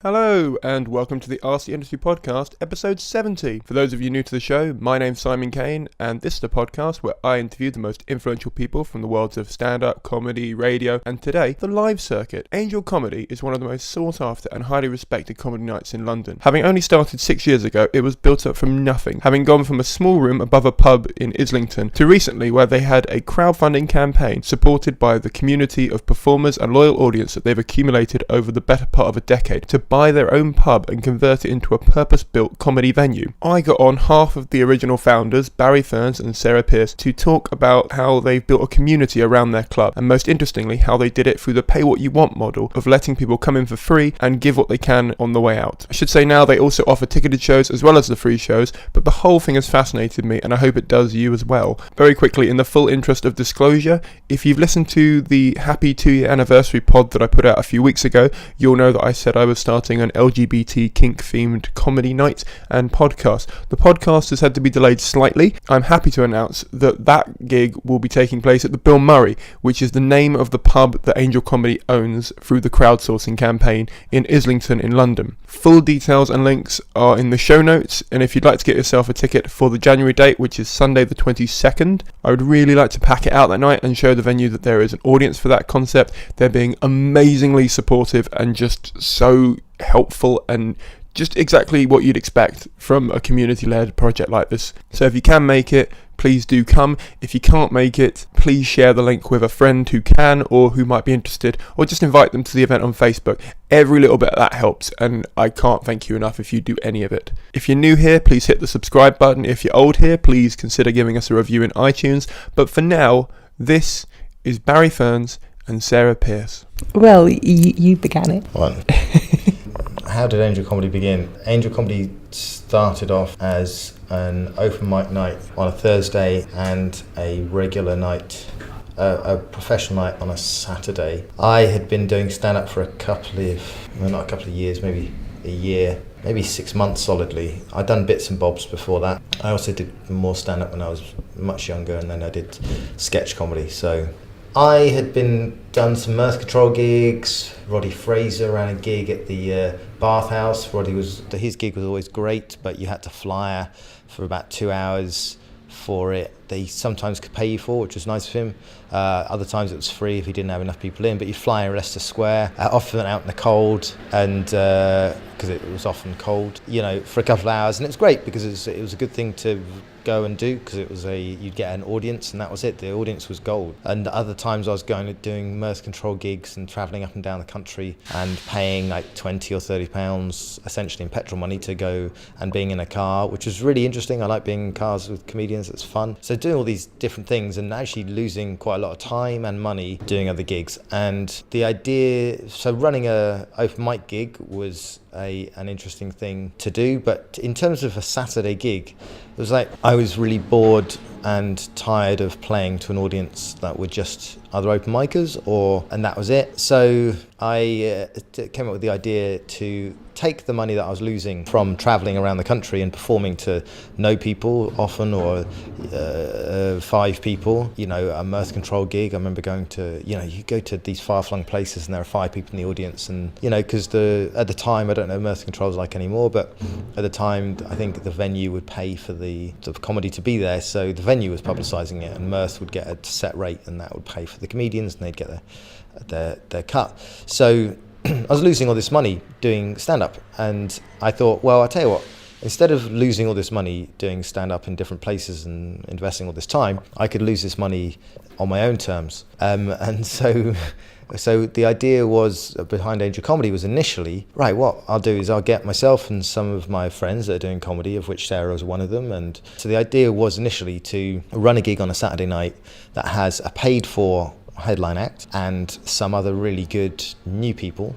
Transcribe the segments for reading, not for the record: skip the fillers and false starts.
Hello, and welcome to the RC Industry Podcast, episode 70. For those of you new to the show, my name's Simon Caine, and this is the podcast where I interview the most influential people from the worlds of stand-up, comedy, radio, and today, the live circuit. Angel Comedy is one of the most sought-after and highly respected comedy nights in London. Having only started 6 years ago, it was built up from nothing, having gone from a small room above a pub in Islington to recently where they had a crowdfunding campaign supported by the community of performers and loyal audience that they've accumulated over the better part of a decade to buy their own pub and convert it into a purpose-built comedy venue. I got on half of the original founders, Ferns and Sarah Pearce, to talk about how they've built a community around their club, and most interestingly, how they did it through the pay what you want model of letting people come in for free and give what they can on the way out. I should say now they also offer ticketed shows as well as the free shows, but the whole thing has fascinated me and I hope it does you as well. Very quickly, in the full interest of disclosure, if you've listened to the happy 2-year anniversary pod that I put out a few weeks ago, you'll know that I said I was starting an LGBT kink-themed comedy night and podcast. The podcast has had to be delayed slightly. I'm happy to announce that gig will be taking place at the Bill Murray, which is the name of the pub that Angel Comedy owns through the crowdsourcing campaign in Islington in London. Full details and links are in the show notes, and if you'd like to get yourself a ticket for the January date, which is Sunday the 22nd, I would really like to pack it out that night and show the venue that there is an audience for that concept. They're being amazingly supportive and just so helpful and just exactly what you'd expect from a community-led project like this. So if you can make it, please do come. If you can't make it, please share the link with a friend who can or who might be interested, or just invite them to the event on Facebook. Every little bit of that helps, and I can't thank you enough if you do any of it. If you're new here, please hit the subscribe button. If you're old here, please consider giving us a review in iTunes. But for now, this is Ferns and Sarah Pearce. Well, you began it. One. How did Angel Comedy begin? Angel Comedy started off as an open mic night on a Thursday and a regular night, a professional night on a Saturday. I had been doing stand-up for not a couple of years, maybe a year, maybe 6 months solidly. I'd done bits and bobs before that. I also did more stand-up when I was much younger, and then I did sketch comedy. So I had done some Mirth Control gigs. Roddy Fraser ran a gig at the Bathhouse. His gig was always great, but you had to fly for about 2 hours for it. They sometimes could pay you for, which was nice of him. Other times it was free if he didn't have enough people in, but you'd fly in Leicester Square, often out in the cold, and because it was often cold, for a couple of hours, and it was great because it was a good thing to go and do, because you'd get an audience and that was it. The audience was gold. And other times I was going and doing Mirth Control gigs and travelling up and down the country and paying like £20 or £30 essentially in petrol money to go, and being in a car, which was really interesting. I like being in cars with comedians, it's fun. So doing all these different things and actually losing quite a lot of time and money doing other gigs. And the idea, so running a open mic gig was an interesting thing to do, but in terms of a Saturday gig, it was like I was really bored and tired of playing to an audience that were just other open micers, and that was it. So I came up with the idea to take the money that I was losing from travelling around the country and performing to no people often, or 5 people, a Mirth Control gig. I remember going to, you go to these far-flung places and there are 5 people in the audience, and, because at the time, I don't know Mirth Control's like anymore, but at the time, I think the venue would pay for the sort of comedy to be there, so the venue was publicising it, and Mirth would get a set rate, and that would pay for the comedians, and they'd get their cut. So I was losing all this money doing stand-up, and I thought, well, I'll tell you what, instead of losing all this money doing stand-up in different places and investing all this time, I could lose this money on my own terms. And so the idea was behind Angel Comedy was initially, right, what I'll do is I'll get myself and some of my friends that are doing comedy, of which Sarah was one of them. And so the idea was initially to run a gig on a Saturday night that has a paid-for headline act and some other really good new people,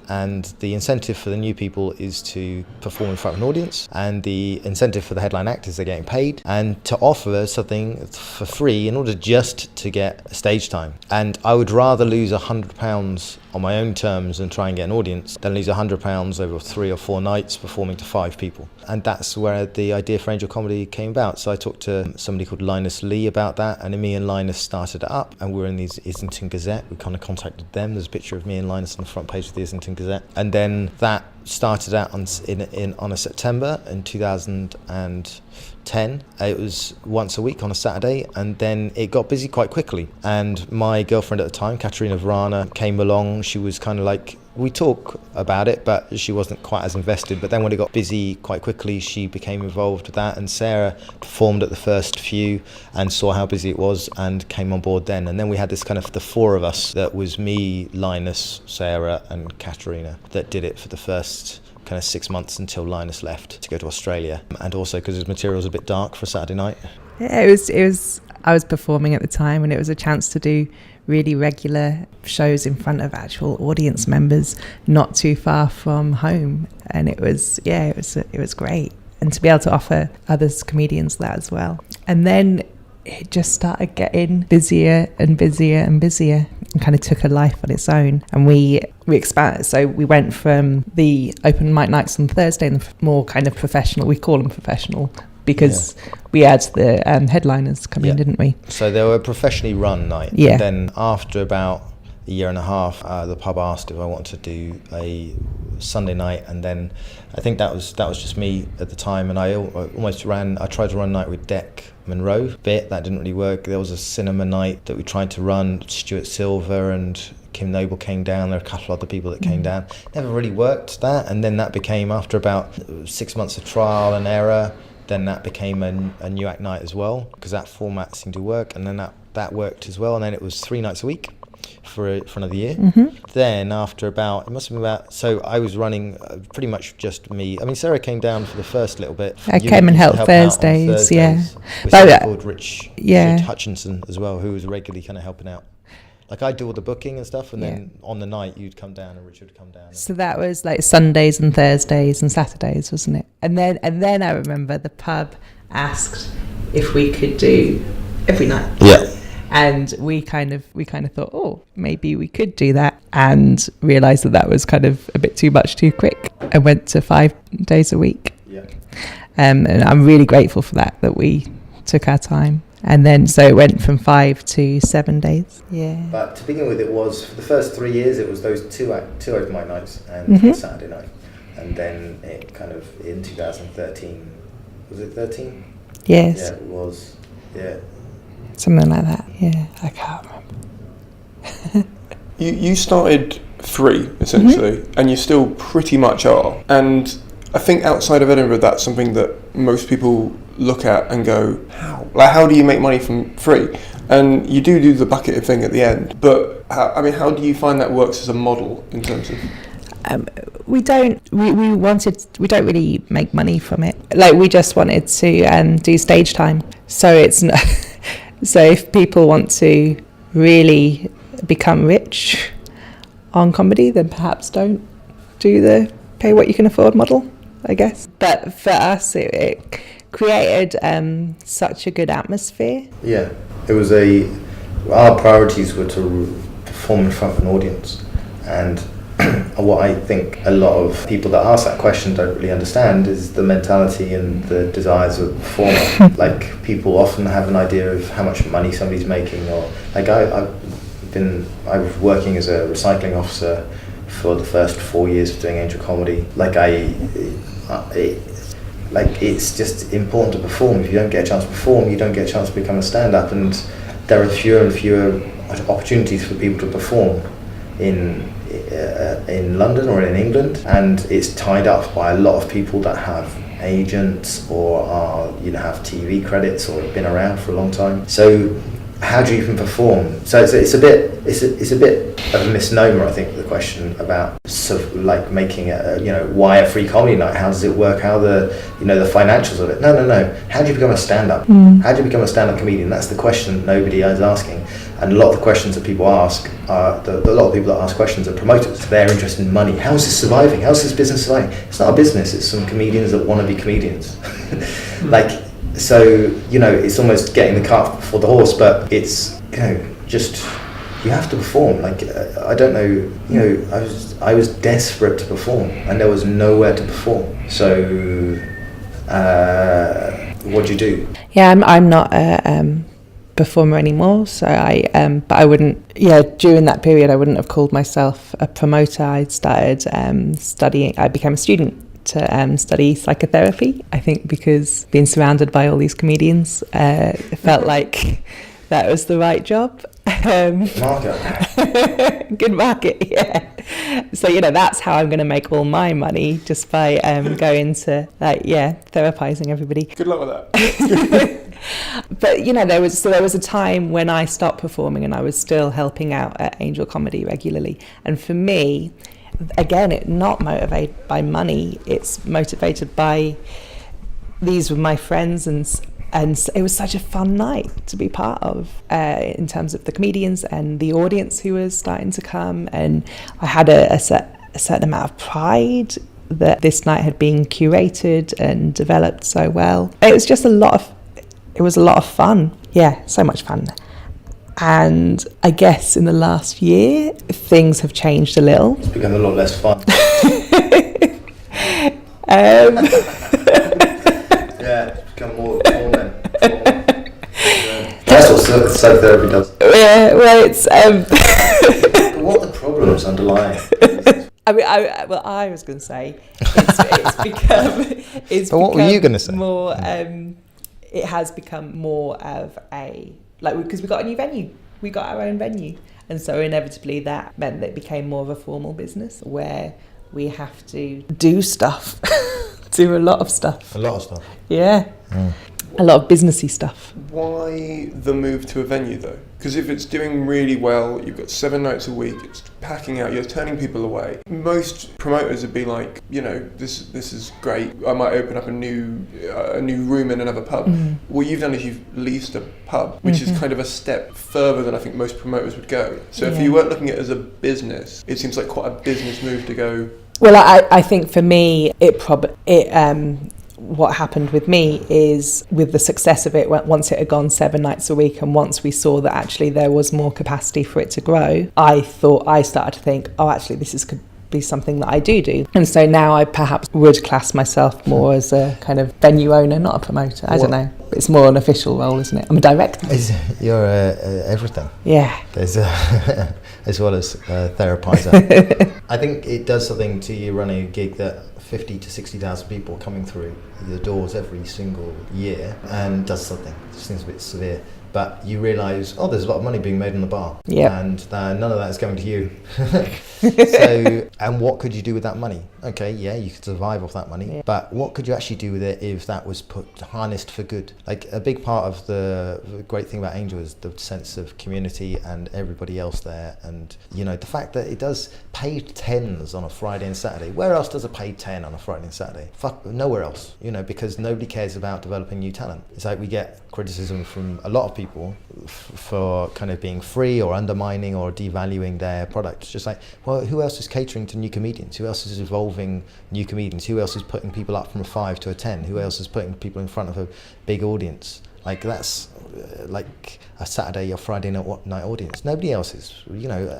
and the incentive for the new people is to perform in front of an audience, and the incentive for the headline act is they're getting paid, and to offer something for free in order just to get stage time. And I would rather lose £100 on my own terms and try and get an audience than lose £100 over 3 or 4 nights performing to 5 people. And that's where the idea for Angel Comedy came about. So I talked to somebody called Linus Lee about that, and me and Linus started it up, and we were in the Islington Gazette. We kind of contacted them. There's a picture of me and Linus on the front page of the Islington Gazette. And then that started out on a September in 2010. It was once a week on a Saturday, and then it got busy quite quickly. And my girlfriend at the time, Katerina Vrana, came along. She was kind of like, we talk about it, but she wasn't quite as invested. But then when it got busy quite quickly, she became involved with that. And Sarah performed at the first few and saw how busy it was and came on board then. And then we had this kind of the four of us, that was me, Linus, Sarah and Katerina, that did it for the first kind of 6 months until Linus left to go to Australia. And also because his material was a bit dark for Saturday night. Yeah, it was. I was performing at the time, and it was a chance to do really regular shows in front of actual audience members, not too far from home. And it was great. And to be able to offer other comedians that as well. And then it just started getting busier and busier and busier, and kind of took a life on its own. And we expanded. So we went from the open mic nights on Thursday and the more kind of professional, we call them professional, because we had the headliners come in, didn't we? So they were a professionally run night. Yeah. And then after about a year and a half, the pub asked if I wanted to do a Sunday night, and then I think that was just me at the time, and I tried to run a night with Dec Monroe a bit. That didn't really work. There was a cinema night that we tried to run. Stuart Silver and Kim Noble came down. There were a couple of other people that came down. Never really worked, that. And then that became, after about 6 months of trial and error, then that became a new act night as well, because that format seemed to work, and then that worked as well. And then it was 3 nights a week for another year. Then after about, it must have been about, so I was running pretty much just me. I mean, Sarah came down for the first little bit. I came and helped Thursdays, yeah. With someone called Rich Hutchinson as well, who was regularly kind of helping out. Like, I'd do all the booking and stuff, and then on the night you'd come down and Richard would come down. So that was like Sundays and Thursdays and Saturdays, wasn't it? And then I remember the pub asked if we could do every night. Yeah. And we kind of thought, oh, maybe we could do that, and realised that was kind of a bit too much too quick, and went to 5 days a week. Yeah. And I'm really grateful for that we took our time. And then, so it went from 5 to 7 days. Yeah. But to begin with, it was, for the first 3 years, it was those two open mic nights and Saturday night. And then it kind of, in 2013, was it 13? Yes. Yeah, it was, yeah. Something like that, yeah. I can't remember. You started 3, essentially, and you still pretty much are. And I think outside of Edinburgh, that's something that most people look at and go, how? Like, how do you make money from 3? And you do the bucket thing at the end, but how do you find that works as a model in terms of? We don't really make money from it. Like, we just wanted to do stage time. So it's not, so if people want to really become rich on comedy, then perhaps don't do the pay what you can afford model, I guess. But for us, it created such a good atmosphere. Yeah, it was our priorities were to perform in front of an audience, and what I think a lot of people that ask that question don't really understand is the mentality and the desires of a performer. Like, people often have an idea of how much money somebody's making, or like I was working as a recycling officer for the first 4 years of doing Angel Comedy. It's just important to perform. If you don't get a chance to perform, you don't get a chance to become a stand-up, and there are fewer and fewer opportunities for people to perform in London or in England, and it's tied up by a lot of people that have agents or have TV credits or have been around for a long time. So how do you even perform? So it's a bit of a misnomer, I think, the question about sort of like making why a free comedy night? How does it work? How the financials of it? No. How do you become a stand-up? How do you become a stand-up comedian? That's the question nobody is asking. And a lot of the questions that people ask a lot of people that ask questions are promoters. They're interested in money. How is this surviving? How is this business surviving? It's not a business. It's some comedians that want to be comedians. So, it's almost getting the cart before the horse, but it's, just, you have to perform. Like, I don't know, I was desperate to perform, and there was nowhere to perform. So, what do you do? Yeah, I'm not a performer anymore, so but I wouldn't, during that period I wouldn't have called myself a promoter. I'd started studying. I became a student to study psychotherapy, I think, because being surrounded by all these comedians, it felt like that was the right job. Market. Good market, yeah. So, that's how I'm going to make all my money, just by going to, therapizing everybody. Good luck with that. But, there was a time when I stopped performing and I was still helping out at Angel Comedy regularly. And for me, again, it's not motivated by money. It's motivated by, these were my friends, and it was such a fun night to be part of, in terms of the comedians and the audience who was starting to come. And I had a certain amount of pride that this night had been curated and developed so well. It was just a lot of fun. Yeah, so much fun. And I guess in the last year, things have changed a little. It's become a lot less fun. Yeah, it's become more torment. That's what psychotherapy does. Yeah, well, it's... But what are the problems underlying? I was going to say, it's become... But what were you going to say? More, it has become more of a... because we got a new venue. We got our own venue. And so inevitably that meant that it became more of a formal business where we have to do stuff. Do a lot of stuff. A lot of stuff. Yeah. A lot of businessy stuff. Why the move to a venue though? Because if it's doing really well, you've got 7 nights a week, it's packing out, you're turning people away. Most promoters would be like, this is great. I might open up a new room in another pub. Mm-hmm. What you've done is you've leased a pub, which is kind of a step further than I think most promoters would go. So if you weren't looking at it as a business, it seems like quite a business move to go. Well, I think for me, what happened with me is, with the success of it, once it had gone 7 nights a week, and once we saw that actually there was more capacity for it to grow, I started to think, actually this could be something that I do. And so now I perhaps would class myself more as a kind of venue owner, not a promoter. I don't know. It's more an official role, isn't it? I'm a director. You're everything. Yeah. There's as well as therapizer. I think it does something to you running a gig that 50 to 60,000 people coming through the doors every single year, and does something. It seems a bit severe. But you realise, there's a lot of money being made on the bar. Yeah. And none of that is going to you. So, and what could you do with that money? Okay, you could survive off that money. Yeah. But what could you actually do with it if that was harnessed for good? Like, a big part of the great thing about Angel is the sense of community and everybody else there. And, the fact that it does paid 10s on a Friday and Saturday. Where else does a paid 10 on a Friday and Saturday? Nowhere else, because nobody cares about developing new talent. It's like we get criticism from a lot of people for kind of being free or undermining or devaluing their product. It's just like, well, who else is catering to new comedians? Who else is evolving new comedians? Who else is putting people up from a 5 to a 10? Who else is putting people in front of a big audience? Like, that's like a Saturday or Friday night audience. Nobody else is.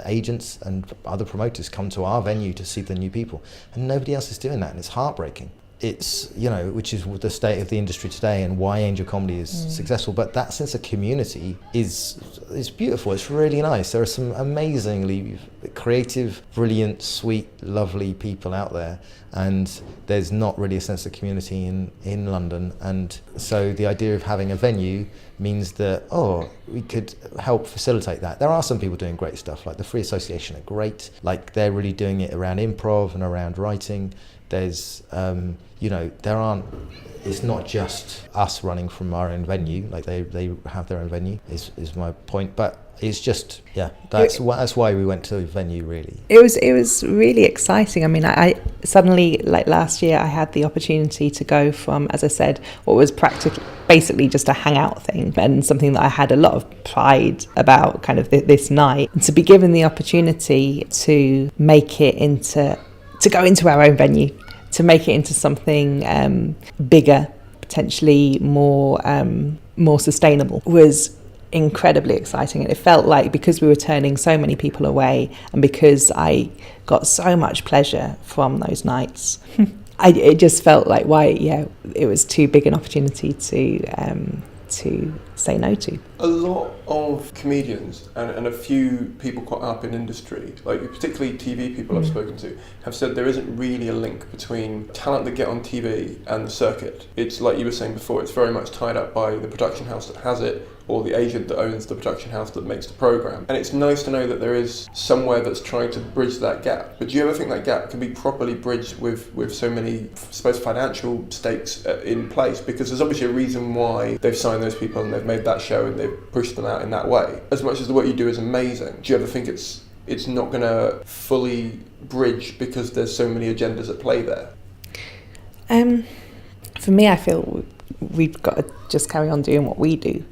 Agents and other promoters come to our venue to see the new people, and nobody else is doing that, and it's heartbreaking. It's, which is the state of the industry today and why Angel Comedy is successful. But that sense of community is beautiful. It's really nice. There are some amazingly creative, brilliant, sweet, lovely people out there, and there's not really a sense of community in London. And so the idea of having a venue means that, we could help facilitate that. There are some people doing great stuff, like the Free Association are great. Like, they're really doing it around improv and around writing. There's, it's not just us running from our own venue, like they have their own venue, is my point. But it's just, that's why we went to a venue, really. It was really exciting. I mean, I suddenly, like last year, I had the opportunity to go from, as I said, what was basically just a hangout thing, and something that I had a lot of pride about, kind of this night, and to be given the opportunity to make it to go into our own venue, to make it into something bigger, potentially more sustainable, was incredibly exciting. And it felt like, because we were turning so many people away, and because I got so much pleasure from those nights, it just felt like, it was too big an opportunity to say no to. A lot of comedians and a few people caught up in industry, like particularly TV people I've spoken to, have said there isn't really a link between talent that get on TV and the circuit. It's like you were saying before, it's very much tied up by the production house that has it, or the agent that owns the production house that makes the programme. And it's nice to know that there is somewhere that's trying to bridge that gap. But do you ever think that gap can be properly bridged with so many, I suppose, financial stakes in place? Because there's obviously a reason why they've signed those people and they've made that show and they've pushed them out in that way. As much as the work you do is amazing, do you ever think it's not going to fully bridge because there's so many agendas at play there? For me, I feel we've got to just carry on doing what we do.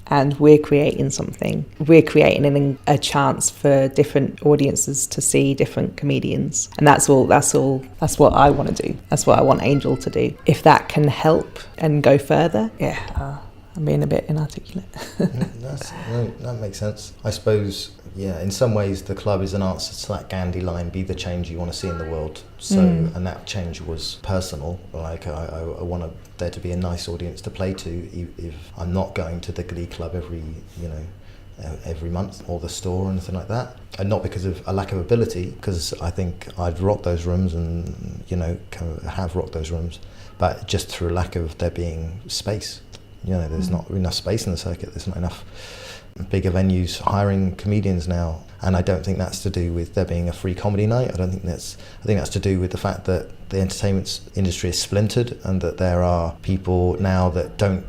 And we're creating something. We're creating a chance for different audiences to see different comedians. And that's what I want to do. That's what I want Angel to do. If that can help and go further, I'm being a bit inarticulate. That makes sense. I suppose, in some ways the club is an answer to that Gandhi line, be the change you want to see in the world. So, and that change was personal. Like I want there to be a nice audience to play to if I'm not going to the Glee Club every month or the store or anything like that. And not because of a lack of ability, because I think I'd rock those rooms and, have rocked those rooms, but just through a lack of there being space. There's not enough space in the circuit. There's not enough bigger venues hiring comedians now. And I don't think that's to do with there being a free comedy night. I think that's to do with the fact that the entertainment industry is splintered and that there are people now that don't,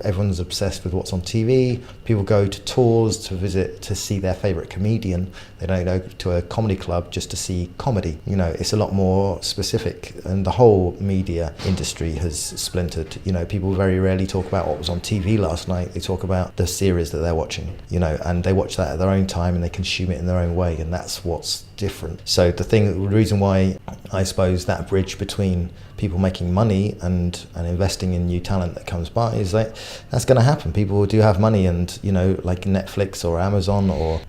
everyone's obsessed with what's on TV. People go to tours to see their favourite comedian. They don't go to a comedy club just to see comedy. It's a lot more specific, and the whole media industry has splintered. People very rarely talk about what was on TV last night. They talk about the series that they're watching, and they watch that at their own time and they consume it in their own way, and that's what's different. So the reason why I suppose that bridge between people making money and investing in new talent that comes by is that that's going to happen. People do have money, and like Netflix or Amazon or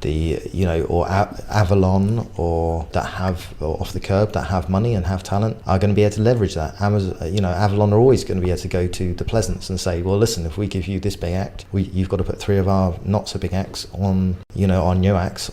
or Avalon or Off the Curb that have money and have talent are going to be able to leverage that. Avalon are always going to be able to go to the Pleasance and say, well, listen, if we give you this big act, you've got to put 3 of our not so big acts on, our new acts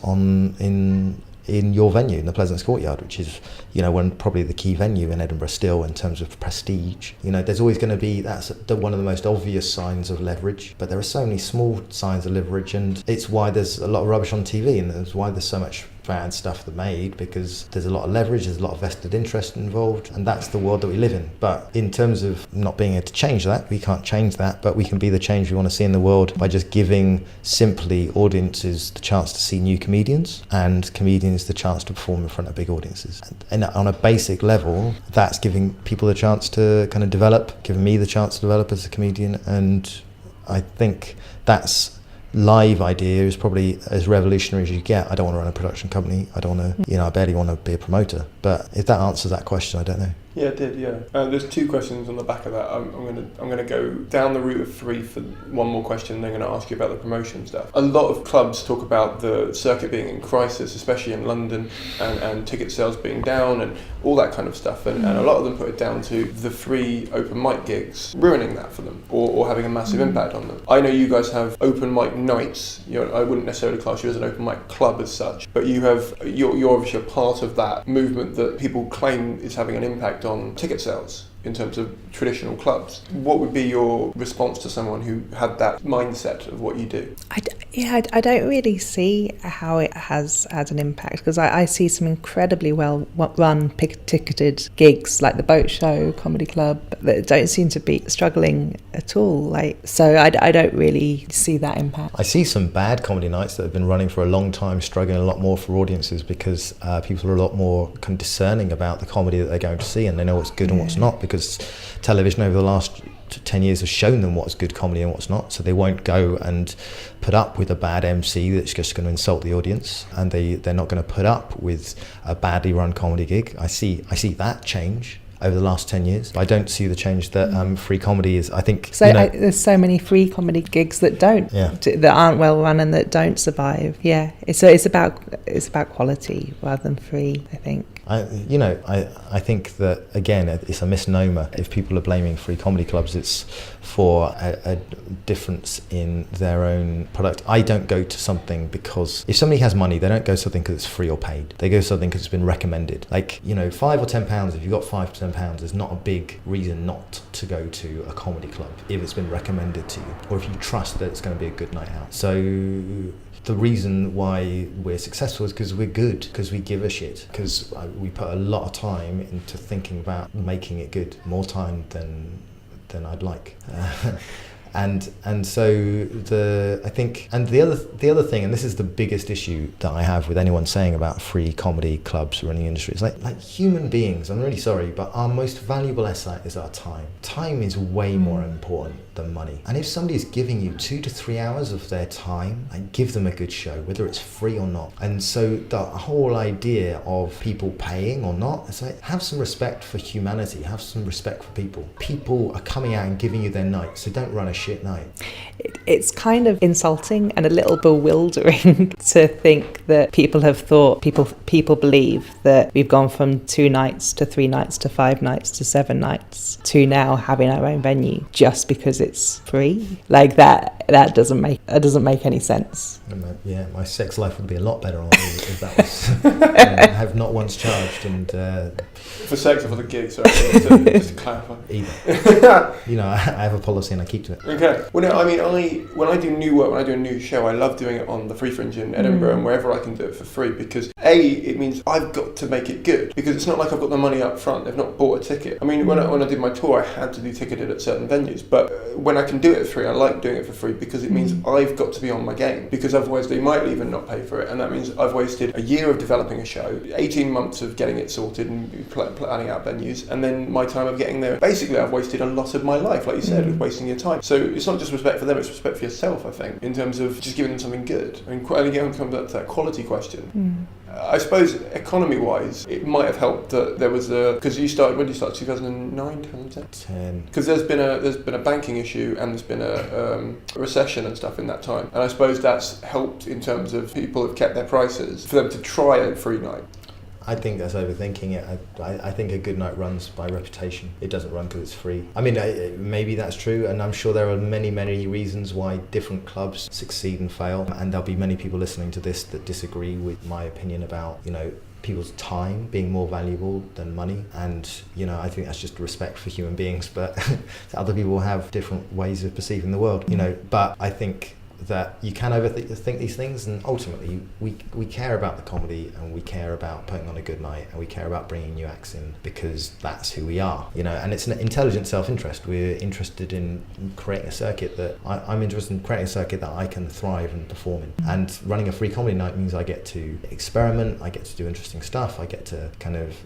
in your venue, in the Pleasance Courtyard, which is, one probably the key venue in Edinburgh still in terms of prestige. There's always going to be, that's one of the most obvious signs of leverage, but there are so many small signs of leverage, and it's why there's a lot of rubbish on TV, and it's why there's so much bad stuff that made, because there's a lot of leverage, there's a lot of vested interest involved, and that's the world that we live in. But in terms of not being able to change that, we can't change that, but we can be the change we want to see in the world by just giving simply audiences the chance to see new comedians and comedians the chance to perform in front of big audiences. And on a basic level, that's giving people the chance to kind of develop, giving me the chance to develop as a comedian, and I think that's live idea is probably as revolutionary as you get. I don't want to run a production company. I don't want to, I barely want to be a promoter. But if that answers that question, I don't know. Yeah, it did, yeah. There's 2 questions on the back of that. I'm gonna go down the route of 3 for one more question, and then I'm going to ask you about the promotion stuff. A lot of clubs talk about the circuit being in crisis, especially in London, and ticket sales being down and all that kind of stuff. And a lot of them put it down to the free open mic gigs ruining that for them, or having a massive impact on them. I know you guys have open mic nights. I wouldn't necessarily class you as an open mic club as such, but you're obviously a part of that movement that people claim is having an impact on ticket sales in terms of traditional clubs. What would be your response to someone who had that mindset of what you do? I don't really see how it has had an impact, because I see some incredibly well run ticketed gigs like the Boat Show Comedy Club that don't seem to be struggling at all. So I don't really see that impact. I see some bad comedy nights that have been running for a long time struggling a lot more for audiences, because people are a lot more kind of discerning about the comedy that they're going to see, and they know what's good and what's not, because television over the last 10 years has shown them what's good comedy and what's not, so they won't go and put up with a bad MC that's just going to insult the audience, and they're not going to put up with a badly run comedy gig. I see that change over the last 10 years. I don't see the change that free comedy is. I think there's so many free comedy gigs that that aren't well run and that don't survive. It's about quality rather than free, I think. I think that, again, it's a misnomer. If people are blaming free comedy clubs, it's for a difference in their own product. I don't go to something because if somebody has money, they don't go to something because it's free or paid. They go to something because it's been recommended. Like, £5 or £10, if you've got £5 to £10, is not a big reason not to go to a comedy club if it's been recommended to you, or if you trust that it's going to be a good night out. So the reason why we're successful is because we're good, because we give a shit, because we put a lot of time into thinking about making it good, more time than I'd like. And so I think the other thing, and this is the biggest issue that I have with anyone saying about free comedy clubs or any industry, is like human beings, I'm really sorry, but our most valuable asset is our time. Time is way more important than money. And if somebody is giving you 2 to 3 hours of their time, like, give them a good show, whether it's free or not. And so the whole idea of people paying or not, it's like, have some respect for humanity, have some respect for people. People are coming out and giving you their night, so don't run a shit night. It's kind of insulting and a little bewildering to think that people have thought, people believe that we've gone from 2 nights to 3 nights to 5 nights to 7 nights to now having our own venue just because it's free. Like that doesn't make any sense. Yeah, my sex life would be a lot better on if that was. I have not once charged, and for sex or for the gig, sorry, just to clarify. Either. I have a policy and I keep to it. Okay. Well, no, I mean, when I do new work, when I do a new show, I love doing it on the Free Fringe in Edinburgh and wherever I can do it for free, because it means I've got to make it good, because it's not like I've got the money up front. They've not bought a ticket. I mean, when I did my tour, I had to do ticketed at certain venues, but when I can do it for free, I like doing it for free because it means I've got to be on my game, because otherwise they might leave and not pay for it, and that means I've wasted a year of developing a show, 18 months of getting it sorted and planning out venues, and then my time of getting there. Basically, I've wasted a lot of my life, like you said, with wasting your time. So it's not just respect for them, it's respect for yourself, I think, in terms of just giving them something good. I mean, and again, come back to that quality question. I suppose economy-wise, it might have helped that there was because you started, when did you start? 2009, 2010? Because there's been a banking issue and there's been a recession and stuff in that time, and I suppose that's helped in terms of people have kept their prices for them to try a free night. I think that's overthinking it. I think a good night runs by reputation. It doesn't run because it's free. I mean, maybe that's true, and I'm sure there are many, many reasons why different clubs succeed and fail, and there'll be many people listening to this that disagree with my opinion about, people's time being more valuable than money, and I think that's just respect for human beings, but other people have different ways of perceiving the world, but I think that you can overthink these things, and ultimately we care about the comedy, and we care about putting on a good night, and we care about bringing new acts in because that's who we are, and it's an intelligent self-interest. We're interested in creating a circuit that I'm interested in creating a circuit that I can thrive and perform in, and running a free comedy night means I get to experiment, I get to do interesting stuff, I get to kind of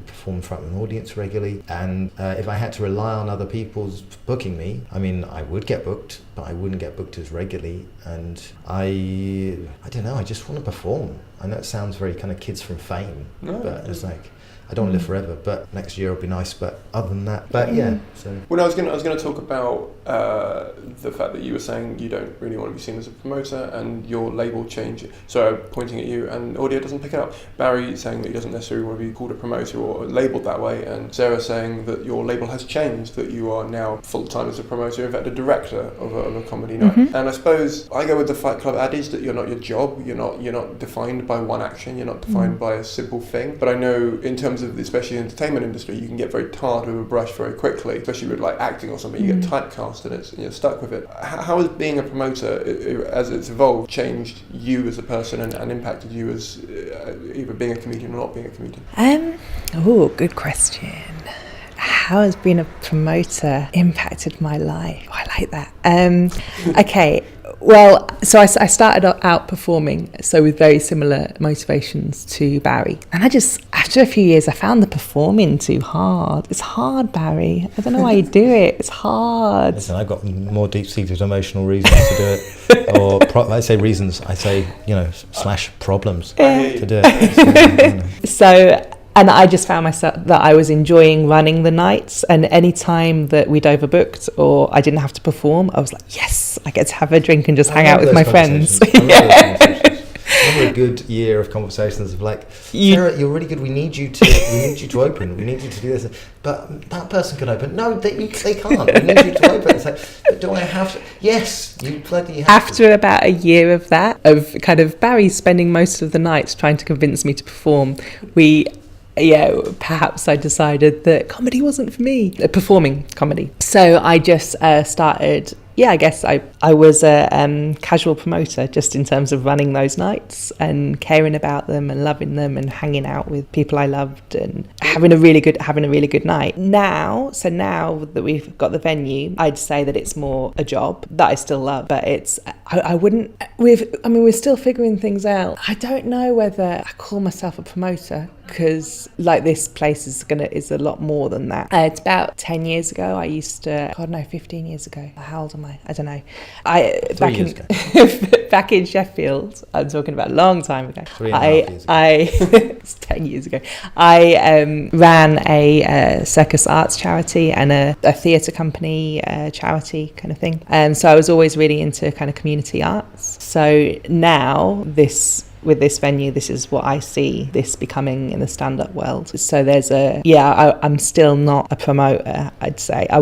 perform in front of an audience regularly, and if I had to rely on other people's booking me, I mean, I would get booked, but I wouldn't get booked as regularly, and I don't know, I just want to perform. I know it sounds very kind of Kids from Fame, but it's like, I don't want to live forever, but next year will be nice, but other than that, but yeah. So. Well, I was going to talk about the fact that you were saying you don't really want to be seen as a promoter, and your label change. So I'm pointing at you, and audio doesn't pick it up. Barry saying that he doesn't necessarily want to be called a promoter or labelled that way, and Sarah saying that your label has changed, that you are now full-time as a promoter, in fact a director of a comedy night. And I suppose I go with the Fight Club adage that you're not your job, you're not defined by one action, you're not defined by a simple thing. But I know in terms of especially the entertainment industry, you can get very tarred with a brush very quickly, especially with like acting or something. You get typecast and you're stuck with it. How has being a promoter, as it's evolved, changed you as a person and impacted you as either being a comedian or not being a comedian? Good question. How has being a promoter impacted my life? I like that. Okay. Well, so I started out performing, so with very similar motivations to Barry. And after a few years, I found the performing too hard. It's hard, Barry. I don't know why you do it. It's hard. Listen, I've got more deep-seated emotional reasons to do it. Or I say reasons, I say, / problems to do it. So... And I just found myself that I was enjoying running the nights, and any time that we'd overbooked or I didn't have to perform, I was like, yes, I get to have a drink and just hang out with my friends. over a good year of conversations of like, Sarah, you're really good. We need you to open. We need you to do this. But that person can open. No, they can't. We need you to open. It's like, but do I have to? Yes, you bloody have After to. about a year of that, of kind of Barry spending most of the nights trying to convince me to perform, perhaps I decided that comedy wasn't for me, performing comedy. So I just started. I guess I was a casual promoter, just in terms of running those nights and caring about them and loving them and hanging out with people I loved and having a really good night. Now that we've got the venue, I'd say that it's more a job that I still love, but we're still figuring things out. I don't know whether I call myself a promoter, because like this place is a lot more than that. It's about 10 years ago. 15 years ago. How old am I? I don't know. Back in Sheffield, I'm talking about a long time ago. 3.5 years ago. It's 10 years ago. I ran a circus arts charity and a theatre company charity kind of thing. And so I was always really into kind of community arts. So now with this venue, this is what I see this becoming in the stand-up world. So I'm still not a promoter, I'd say. I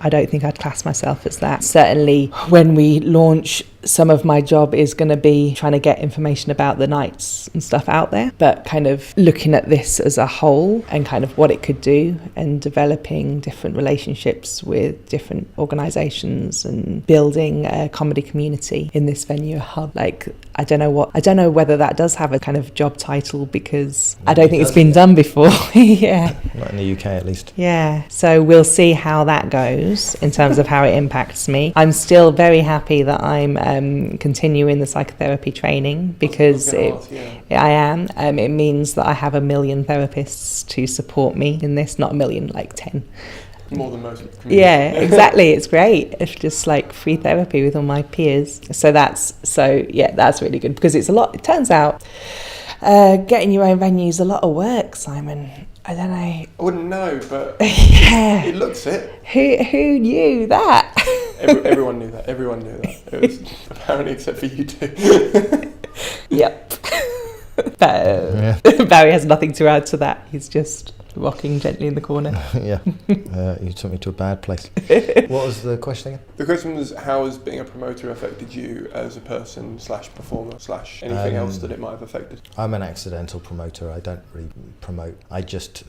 don't think I'd class myself as that. Certainly when we launch, some of my job is going to be trying to get information about the nights and stuff out there, but kind of looking at this as a whole and kind of what it could do, and developing different relationships with different organisations and building a comedy community in this venue hub. Like, I don't know whether that does have a kind of job title, because I don't think it's been done before. Yeah. Not in the UK, at least. Yeah. So we'll see how that goes in terms of how it impacts me. I'm still very happy that I'm continuing the psychotherapy training, because I am. It means that I have 1 million therapists to support me in this. Not 1 million, like 10. More than most. Yeah, exactly. It's great. It's just like free therapy with all my peers. So that's really good, because it's a lot. It turns out getting your own venue is a lot of work, Simon. I don't know. I wouldn't know, but yeah. It looks it. Who knew that? Everyone knew that. Everyone knew that. It was apparently, except for you two. Yep. Barry has nothing to add to that. He's just rocking gently in the corner. Yeah. You took me to a bad place. What was the question again? The question was, how has being a promoter affected you as a person / performer / anything else that it might have affected? I'm an accidental promoter. I don't really promote. I just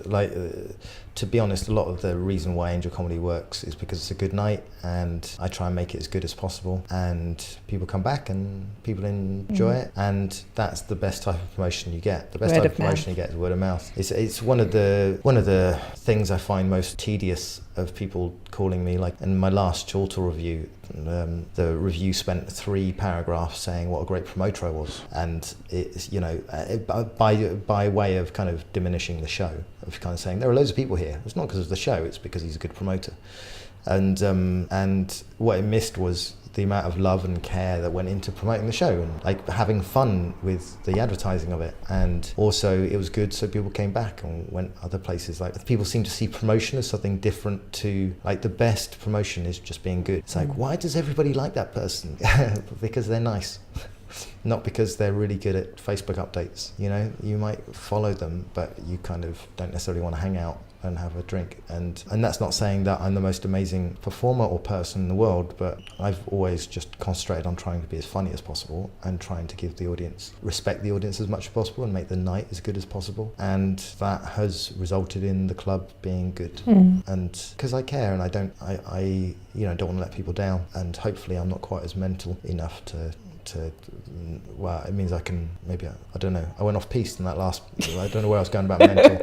to be honest, a lot of the reason why Angel Comedy works is because it's a good night, and I try and make it as good as possible, and people come back and people enjoy it, and that's the best type of promotion you get. The best type of promotion you get is word of mouth. It's one of the things I find most tedious of people calling me. Like in my last Chortle review, the review spent 3 paragraphs saying what a great promoter I was, and it's by way of kind of diminishing the show, of kind of saying there are loads of people here. It's not because of the show; it's because he's a good promoter. And what it missed was the amount of love and care that went into promoting the show, and like having fun with the advertising of it. And also it was good, so people came back and went other places. Like, people seem to see promotion as something different to, like, the best promotion is just being good. It's like, why does everybody like that person? Because they're nice. Not because they're really good at Facebook updates. You know, you might follow them, but you kind of don't necessarily want to hang out and have a drink. And that's not saying that I'm the most amazing performer or person in the world, but I've always just concentrated on trying to be as funny as possible and trying to give the audience, respect the audience as much as possible, and make the night as good as possible. And that has resulted in the club being good. And because I care, and I don't want to let people down, and hopefully I'm not quite as mental enough to well, it means I can maybe, I don't know, I went off piste in that last, I don't know where I was going about mental.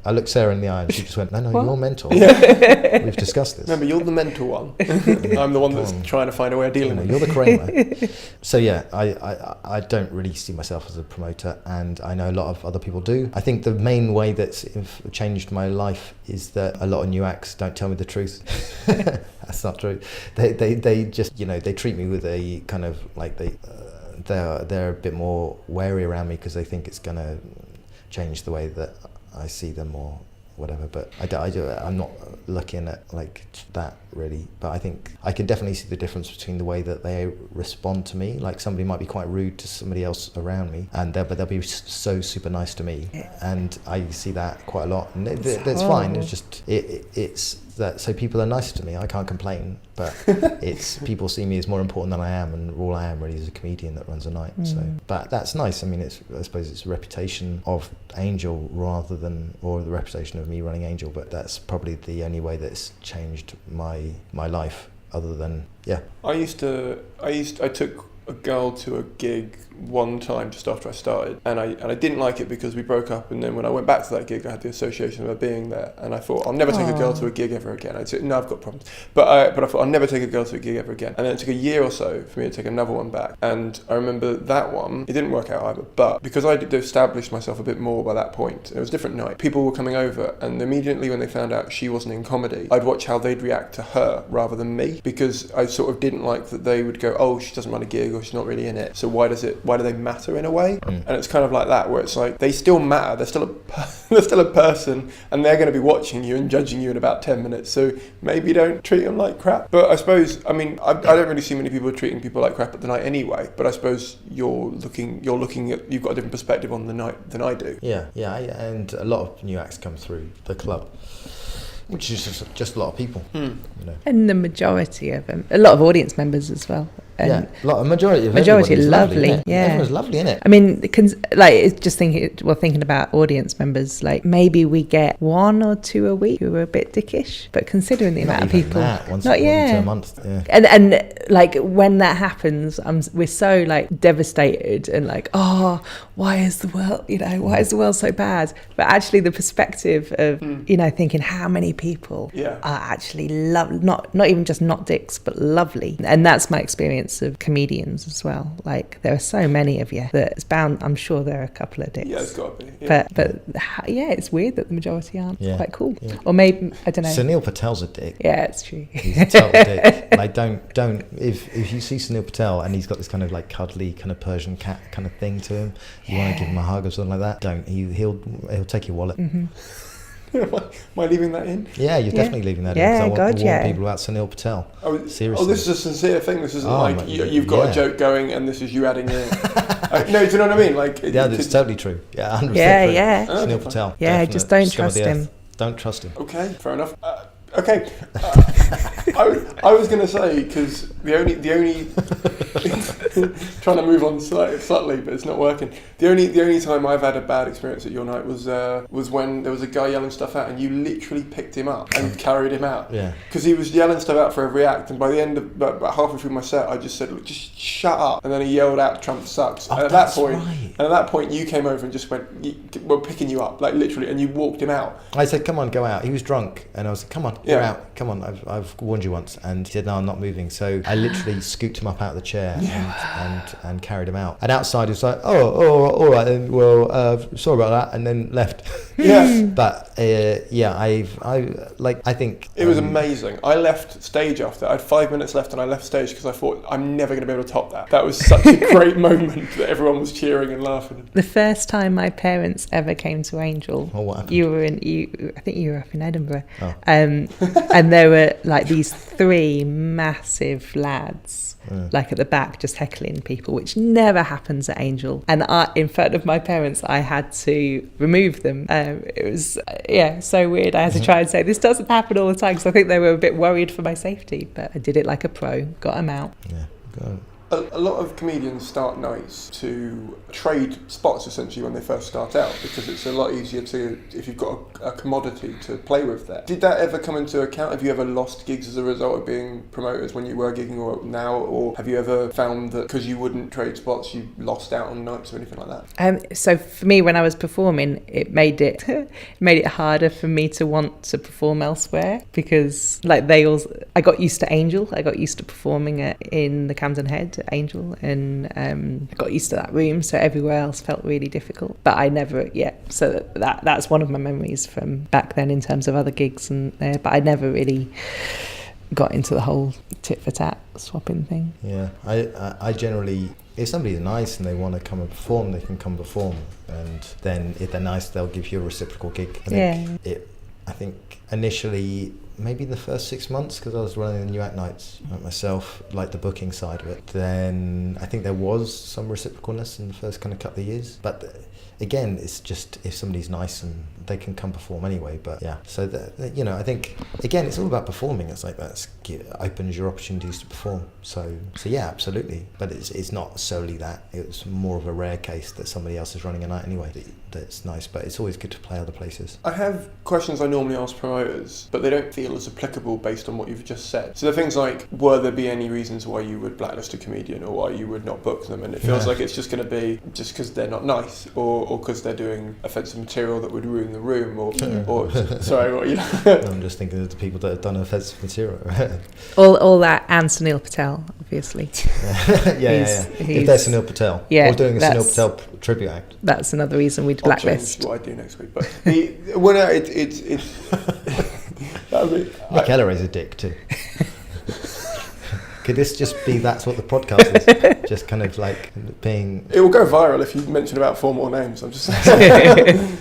I looked Sarah in the eye and she just went, no, what? You're mental. Yeah. We've discussed this. Remember, you're the mental one. I'm the one that's trying to find a way of dealing with it. You're the Kramer. So yeah, I don't really see myself as a promoter, and I know a lot of other people do. I think the main way that's changed my life is that a lot of new acts don't tell me the truth. That's not true. They just, they treat me with a kind of like they're a bit more wary around me because they think it's going to change the way that I see them, or whatever. But I'm not looking at like that really. But I think I can definitely see the difference between the way that they respond to me. Like somebody might be quite rude to somebody else around me, but they'll be so super nice to me, and I see that quite a lot. And that's fine. It's just it's that. So people are nice to me. I can't complain. But it's people see me as more important than I am, and all I am really is a comedian that runs a night. So, but that's nice. I mean, I suppose it's a reputation of Angel rather than, or the reputation of me running Angel. But that's probably the only way that's changed my life. Other than I took a girl to a gig one time just after I started, and I didn't like it because we broke up, and then when I went back to that gig I had the association of her being there, and I thought I'll never take a girl to a gig ever again. I'd say no, I've got problems, but I thought I'll never take a girl to a gig ever again. And then it took a year or so for me to take another one back, and I remember that one, it didn't work out either, but because I'd established myself a bit more by that point, it was a different night, people were coming over, and immediately when they found out she wasn't in comedy, I'd watch how they'd react to her rather than me, because I sort of didn't like that they would go, oh, she doesn't run a gig, or she's not really in it, so why do they matter in a way? And it's kind of like that, where it's like they still matter, they're still a person, and they're going to be watching you and judging you in about 10 minutes, so maybe don't treat them like crap. But I suppose, I mean, I don't really see many people treating people like crap at the night anyway, but I suppose you're looking at, you've got a different perspective on the night than I do. And a lot of new acts come through the club, which is just a lot of people, you know. And the majority of them, a lot of audience members as well. A majority lovely. Lovely, yeah. Everyone's lovely, isn't it? I mean, it's just thinking about audience members, like maybe we get 1 or 2 a week who are a bit dickish, but considering the amount of people, once a month, and like when that happens, we're so like devastated and like, oh, why is the world so bad? But actually, the perspective of thinking how many people are actually not even just not dicks, but lovely, and that's my experience of comedians as well. Like there are so many of you that it's bound, I'm sure there are a couple of dicks. Yeah, it's got to be. Yeah. But it's weird that the majority aren't. It's quite cool. Yeah. Or maybe, I don't know. Sunil Patel's a dick. Yeah, it's true. He's a total dick. Like don't if you see Sunil Patel and he's got this kind of like cuddly kind of Persian cat kind of thing to him, you want to give him a hug or something like that, don't. He'll take your wallet. Mm-hmm. Am I leaving that in? Yeah, you're definitely leaving that in. Yeah, I want to warn people about Sunil Patel. Seriously. Oh, this is a sincere thing. This isn't you've got a joke going and this is you adding in. No, do you know what I mean? Like, it's totally true. Yeah, 100% true. Yeah. Sunil Patel. Yeah, just don't trust him. Don't trust him. Okay, fair enough. Okay, I was going to say, because the only trying to move on subtly, but it's not working. The only time I've had a bad experience at your night was when there was a guy yelling stuff out, and you literally picked him up and carried him out. Yeah. Because he was yelling stuff out for every act, and by the end of about halfway through my set, I just said, "Look, just shut up," and then he yelled out, "Trump sucks." And at that point, you came over and just went, "We're picking you up," like literally, and you walked him out. I said, "Come on, go out." He was drunk, and I was like, "Come on, you're out. Come on, I've warned you once." And he said, "No, I'm not moving." So I literally scooped him up out of the chair and carried him out. And outside, he was like, "Oh, all right then. Well, sorry about that," and then left. Yeah. But I think it was amazing. I left stage after. I had 5 minutes left, and I left stage because I thought I'm never going to be able to top that. That was such a great moment that everyone was cheering and laughing. The first time my parents ever came to Angel, what happened? I think you were up in Edinburgh, and there were like these 3 massive lads. Like at the back, just heckling people, which never happens at Angel. And in front of my parents, I had to remove them. It was, so weird. I had to try and say, this doesn't happen all the time, because I think they were a bit worried for my safety. But I did it like a pro, got them out. Yeah, got it. A lot of comedians start nights to trade spots essentially when they first start out, because it's a lot easier to, if you've got a commodity to play with there. Did that ever come into account? Have you ever lost gigs as a result of being promoters when you were gigging or now? Or have you ever found that because you wouldn't trade spots, you lost out on nights or anything like that? So for me, when I was performing, it made it harder for me to want to perform elsewhere, because like I got used to Angel. I got used to performing in the Camden Head Angel, and I got used to that room, so everywhere else felt really difficult. But I never so that's one of my memories from back then in terms of other gigs and there, but I never really got into the whole tit for tat swapping thing. Yeah, I generally, if somebody's nice and they want to come and perform, they can come perform, and then if they're nice, they'll give you a reciprocal gig. I think I think initially, maybe the first 6 months, because I was running the New Act nights myself, like the booking side of it, then I think there was some reciprocalness in the first kind of couple of years. But again, it's just if somebody's nice and they can come perform anyway. But yeah, so I think again, it's all about performing. It's like that opens your opportunities to perform. So yeah, absolutely. But it's not solely that. It's more of a rare case that somebody else is running a night anyway. That's nice, but it's always good to play other places. I have questions I normally ask promoters, but they don't feel as applicable based on what you've just said. So the things like, were there be any reasons why you would blacklist a comedian or why you would not book them? And it feels like it's just going to be just because they're not nice or because they're doing offensive material that would ruin the room or sorry, what you I'm just thinking of the people that have done offensive material. all that, and Sunil Patel, obviously. Yeah. If there's Sunil Patel, or doing a Sunil Patel tribute act. That's another reason we'd blacklist. I'll change what I do next week. But it's Nick Ellery's a dick too. Could this just be that's what the podcast is? Just kind of like being... It will go viral if you mention about 4 more names. I'm just saying.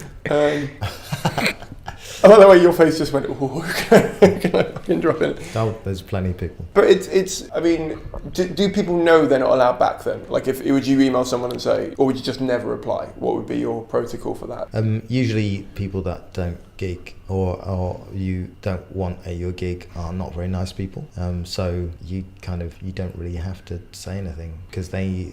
I like the way your face just went, oh, can I drop in? Oh, there's plenty of people. But it's I mean, do people know they're not allowed back then? Like, would you email someone and say, or would you just never reply? What would be your protocol for that? Usually people that don't gig or you don't want your gig are not very nice people. So you don't really have to say anything because they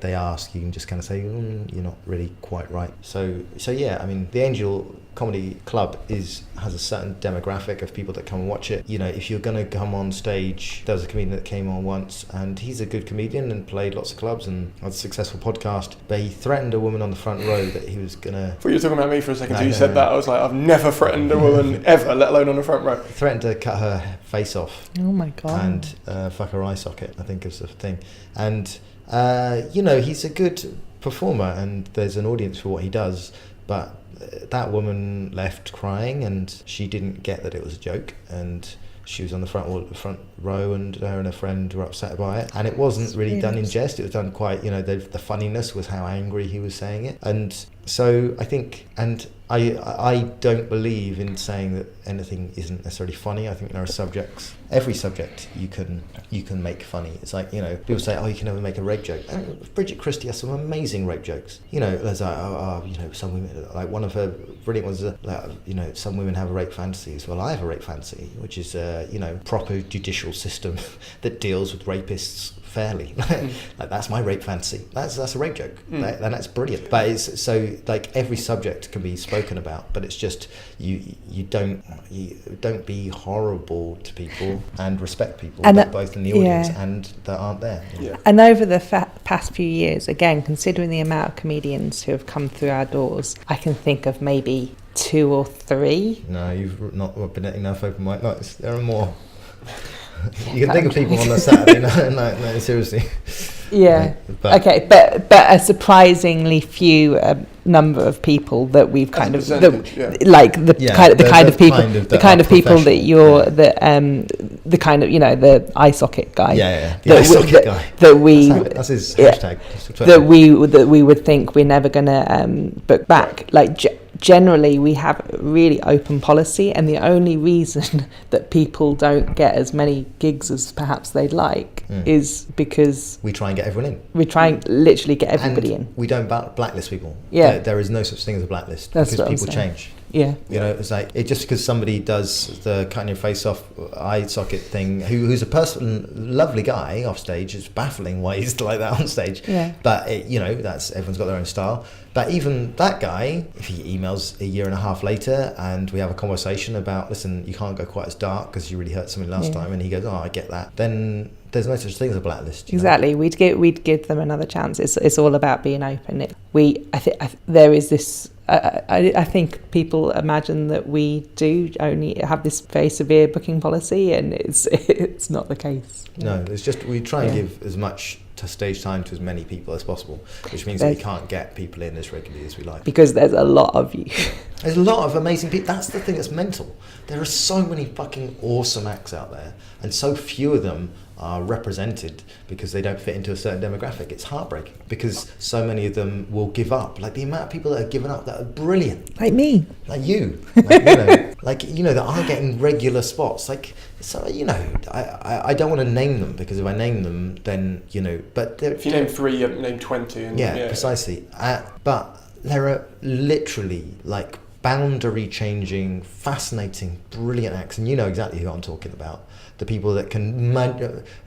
ask, you can just kind of say, you're not really quite right. So yeah, I mean, the Angel Comedy Club has a certain demographic of people that come and watch it. If you're going to come on stage, there was a comedian that came on once and he's a good comedian and played lots of clubs and had a successful podcast, but he threatened a woman on the front row that he was gonna... I thought you were talking about me for a second. You said that, I was like, I've never threatened a woman ever, let alone on the front row. Threatened to cut her face off. Oh my God. And fuck her eye socket, I think is the thing. And he's a good performer and there's an audience for what he does, but that woman left crying and she didn't get that it was a joke, and she was on the front row and her and her friend were upset by it, and it wasn't really done in jest. It was done quite, the funniness was how angry he was saying it. And so I think, and I don't believe in saying that anything isn't necessarily funny. I think there are every subject you can make funny. It's like, people say, oh, you can never make a rape joke. Bridget Christie has some amazing rape jokes. There's like, some women, like one of her brilliant ones, some women have rape fantasies. Well, I have a rape fantasy, which is proper judicial system that deals with rapists fairly. Like, that's my rape fantasy. That's a rape joke, and that's brilliant. But it's so, like, every subject can be spoken about, but it's just you don't be horrible to people and respect people, and both in the audience and that aren't there. And over the past few years, again, considering the amount of comedians who have come through our doors, I can think of maybe 2 or 3. No, you've not been at enough open mic nights. There are more. You can think of people on a Saturday night. No, seriously. Yeah. But a surprisingly few number of people that we've kind of people that you're the kind of the eye socket guy. The eye socket guy. That's his hashtag. That we would think we're never going to book back. Like generally, we have a really open policy, and the only reason that people don't get as many gigs as perhaps they'd like is because we try and get everyone in. We try and literally get everybody in. We don't blacklist people. Yeah. There is no such thing as a blacklist. That's because what people change. Yeah. It's like, just because somebody does the cutting your face off eye socket thing, who's a lovely guy off stage, it's baffling why he's like that on stage. Yeah. But that's everyone's got their own style. But even that guy, if he emails a year and a half later and we have a conversation about, listen, you can't go quite as dark because you really hurt somebody last time, and he goes, oh, I get that, then there's no such thing as a blacklist. Exactly. We'd give them another chance. It's all about being open. There is this. I think people imagine that we do only have this very severe booking policy, and it's not the case. No, it's just we try and give as much to stage time to as many people as possible, which means that we can't get people in as regularly as we like. Because there's a lot of you. There's a lot of amazing people. That's the thing that's mental. There are so many fucking awesome acts out there, and so few of them are represented because they don't fit into a certain demographic. It's heartbreaking because so many of them will give up. Like the amount of people that are giving up that are brilliant. Like me. Like you. That are getting regular spots. Like, so, I don't want to name them because if I name them, then, but if you name 3, you name 20. And, yeah, precisely. But there are literally like boundary changing, fascinating, brilliant acts, and you know exactly who I'm talking about. The people that can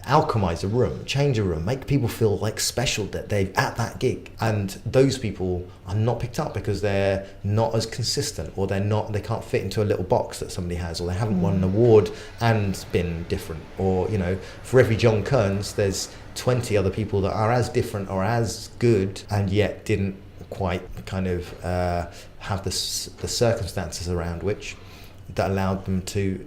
alchemize a room, change a room, make people feel like special that they're at that gig. And those people are not picked up because they're not as consistent, or they can't fit into a little box that somebody has, or they haven't won an award and been different. Or, for every John Kearns, there's 20 other people that are as different or as good and yet didn't quite kind of have the circumstances around which that allowed them to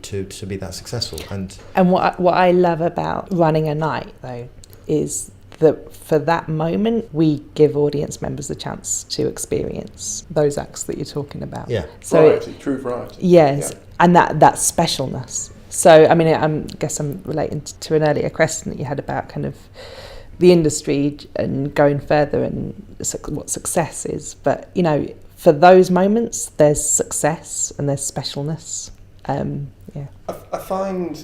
be that successful. And what I love about running a night though is that for that moment we give audience members the chance to experience those acts that you're talking about. Yeah. So true variety. Yes, yeah. And that specialness. So I mean, I guess I'm relating to an earlier question that you had about kind of the industry and going further and what success is, but for those moments, there's success and there's specialness. I find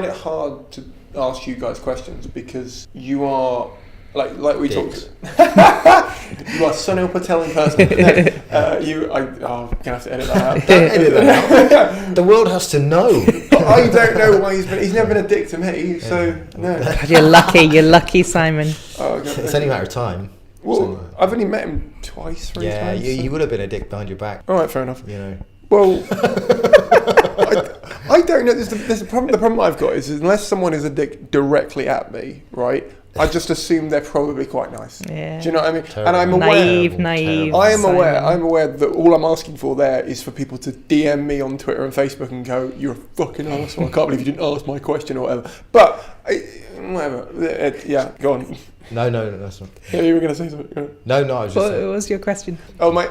it hard to ask you guys questions because you are like we talked. You are Sunil Patel in person. I'm gonna have to edit that out. Don't edit that out. The world has to know. I don't know why he's never been a dick to me. So no. You're lucky, Simon. Oh, God, it's only a matter of time. Well, I've only met him twice, 3 times. Yeah, you would have been a dick behind your back. All right, fair enough. Well, I don't know. There's a problem. The problem I've got is unless someone is a dick directly at me, right? I just assume they're probably quite nice. Yeah. Do you know what I mean? Terrible. And I'm aware. Naive. I'm aware that all I'm asking for there is for people to DM me on Twitter and Facebook and go, "You're a fucking arsehole. I can't believe you didn't ask my question," or whatever. But whatever. Yeah, go on. No, that's not. Yeah, you were going to say something. No, I was just. What was your question? Oh, my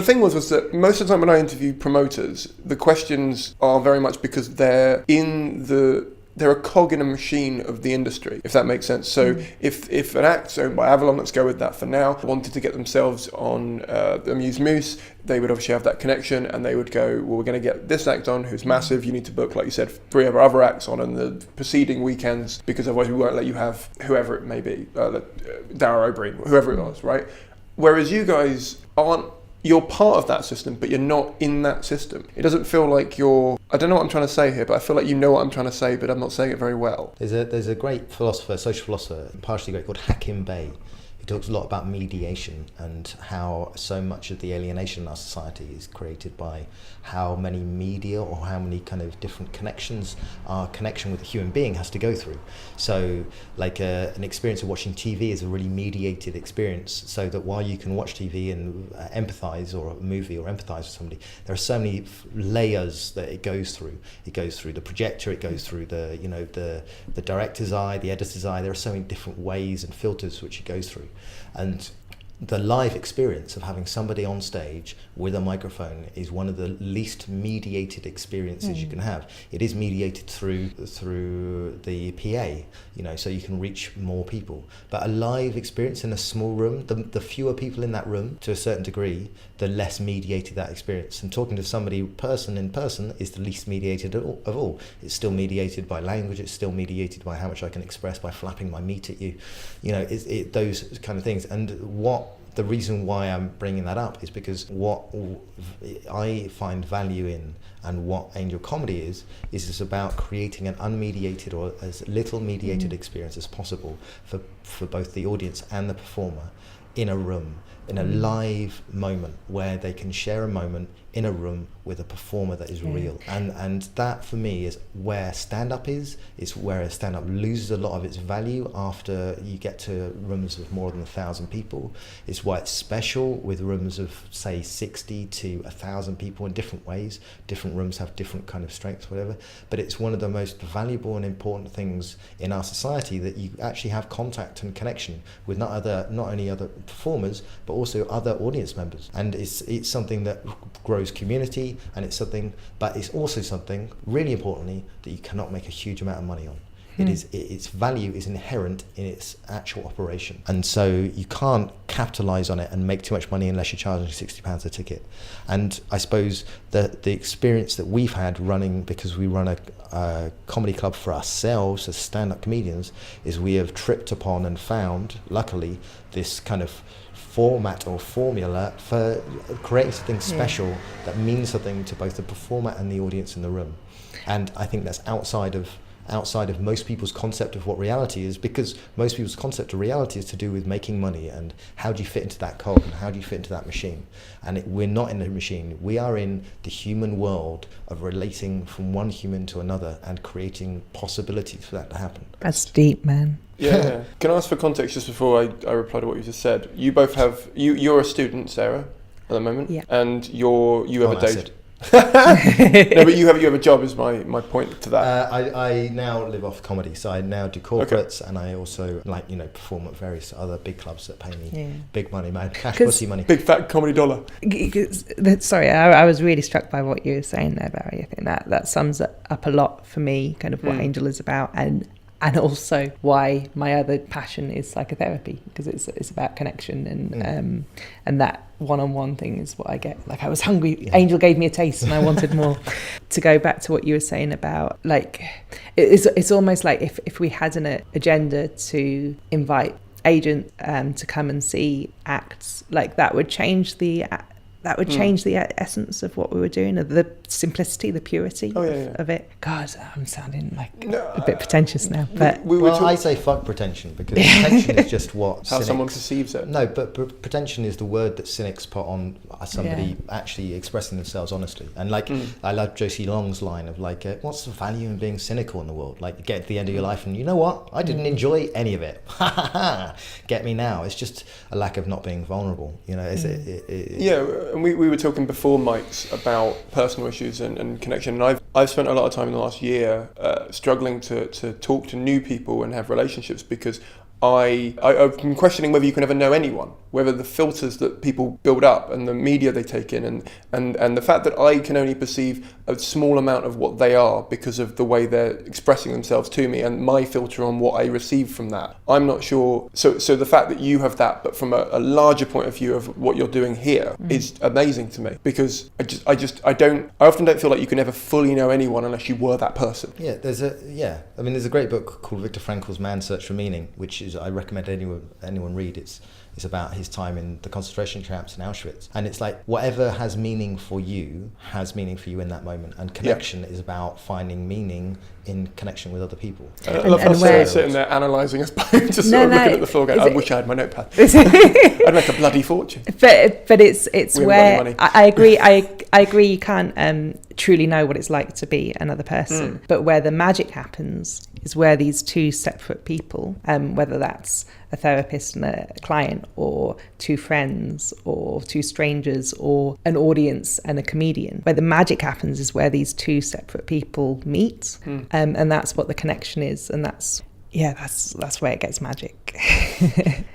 thing was that most of the time when I interview promoters, the questions are very much because they're a cog in a machine of the industry, if that makes sense. So if an act's owned by Avalon, let's go with that for now, wanted to get themselves on the Amuse Moose, they would obviously have that connection and they would go, well, we're going to get this act on who's massive, you need to book, like you said, 3 other acts on in the preceding weekends because otherwise we won't let you have whoever it may be, Darragh O'Brien, whoever it was, right? Whereas you guys you're part of that system, but you're not in that system. It doesn't feel like I don't know what I'm trying to say here, but I feel like you know what I'm trying to say, but I'm not saying it very well. There's a great social philosopher, partially great, called Hakim Bey, who talks a lot about mediation and how so much of the alienation in our society is created by how many media or how many kind of different connections our connection with a human being has to go through. So like an experience of watching TV is a really mediated experience, so that while you can watch TV and empathise, or a movie, or empathise with somebody, there are so many layers that it goes through. It goes through the projector, it goes through the director's eye, the editor's eye. There are so many different ways and filters which it goes through. And the live experience of having somebody on stage with a microphone is one of the least mediated experiences you can have. It is mediated through the PA, so you can reach more people. But a live experience in a small room, the fewer people in that room to a certain degree, the less mediated that experience. And talking to somebody person in person is the least mediated of all. It's still mediated by language, it's still mediated by how much I can express by flapping my meat at you. Those kind of things. And the reason why I'm bringing that up is because what I find value in, and what Angel Comedy is it's about creating an unmediated or as little mediated experience as possible for both the audience and the performer in a room, in a live moment where they can share a moment in a room with a performer that is real. And that for me is where stand-up is. It's where stand-up loses a lot of its value after you get to rooms of more than 1,000 people. It's why it's special with rooms of say 60 to 1,000 people in different ways. Different rooms have different kind of strengths, whatever. But it's one of the most valuable and important things in our society, that you actually have contact and connection with not only other performers but also other audience members. And it's something that grows community, and it's also something, really importantly, that you cannot make a huge amount of money on. Its value is inherent in its actual operation, and so you can't capitalize on it and make too much money unless you're charging £60 a ticket. And I suppose the experience that we've had running, because we run a comedy club for ourselves as stand-up comedians, is we have tripped upon and found, luckily, this kind of format or formula for creating something special that means something to both the performer and the audience in the room. And I think that's outside of most people's concept of what reality is, because most people's concept of reality is to do with making money and how do you fit into that cog and how do you fit into that machine. And we're not in the machine. We are in the human world of relating from one human to another and creating possibilities for that to happen. That's deep, man. Yeah. Can I ask for context just before I reply to what you just said? You both have you're a student, Sarah, at the moment, and you have a day. No, but you have a job. Is my point to that. I now live off comedy, so I now do corporates, and I also perform at various other big clubs that pay me big money, man, cash pussy money, big fat comedy dollar. Sorry, I was really struck by what you were saying there, Barry. I think that sums up a lot for me, kind of what Angel is about, and also why my other passion is psychotherapy, because it's about connection and that one-on-one thing is what I get. Like, I was hungry, Angel gave me a taste and I wanted more. To go back to what you were saying about, like, it's almost like if we had an agenda to invite agents to come and see acts, like that would change the essence of what we were doing, the simplicity, the purity of it. God, I'm sounding like a bit pretentious now. But I say fuck pretension, because pretension is just what how someone perceives it. No, but pretension is the word that cynics put on somebody actually expressing themselves honestly. And I love Josie Long's line of what's the value in being cynical in the world? Like, you get to the end of your life and you know what? I didn't enjoy any of it. Get me now. It's just a lack of not being vulnerable. And we were talking before mics about personal issues and connection, and I've spent a lot of time in the last year struggling to talk to new people and have relationships, because I've been questioning whether you can ever know anyone, whether the filters that people build up and the media they take in and the fact that I can only perceive a small amount of what they are because of the way they're expressing themselves to me and my filter on what I receive from that. I'm not sure. So the fact that you have that, but from a larger point of view of what you're doing here is amazing to me, because I often don't feel like you can ever fully know anyone unless you were that person. There's a great book called Viktor Frankl's Man's Search for Meaning, which I recommend anyone read. It's about his time in the concentration camps in Auschwitz, and it's like whatever has meaning for you has meaning for you in that moment, and connection is about finding meaning in connection with other people. I love how Sarah's sitting there analysing us both, just looking at the floor going, I wish I had my notepad. I'd make a bloody fortune. But it's where I agree you can't truly know what it's like to be another person, but where the magic happens is where these two separate people, whether that's a therapist and a client, or two friends, or two strangers, or an audience and a comedian, where the magic happens is where these two separate people meet, and that's what the connection is, and that's where it gets magic.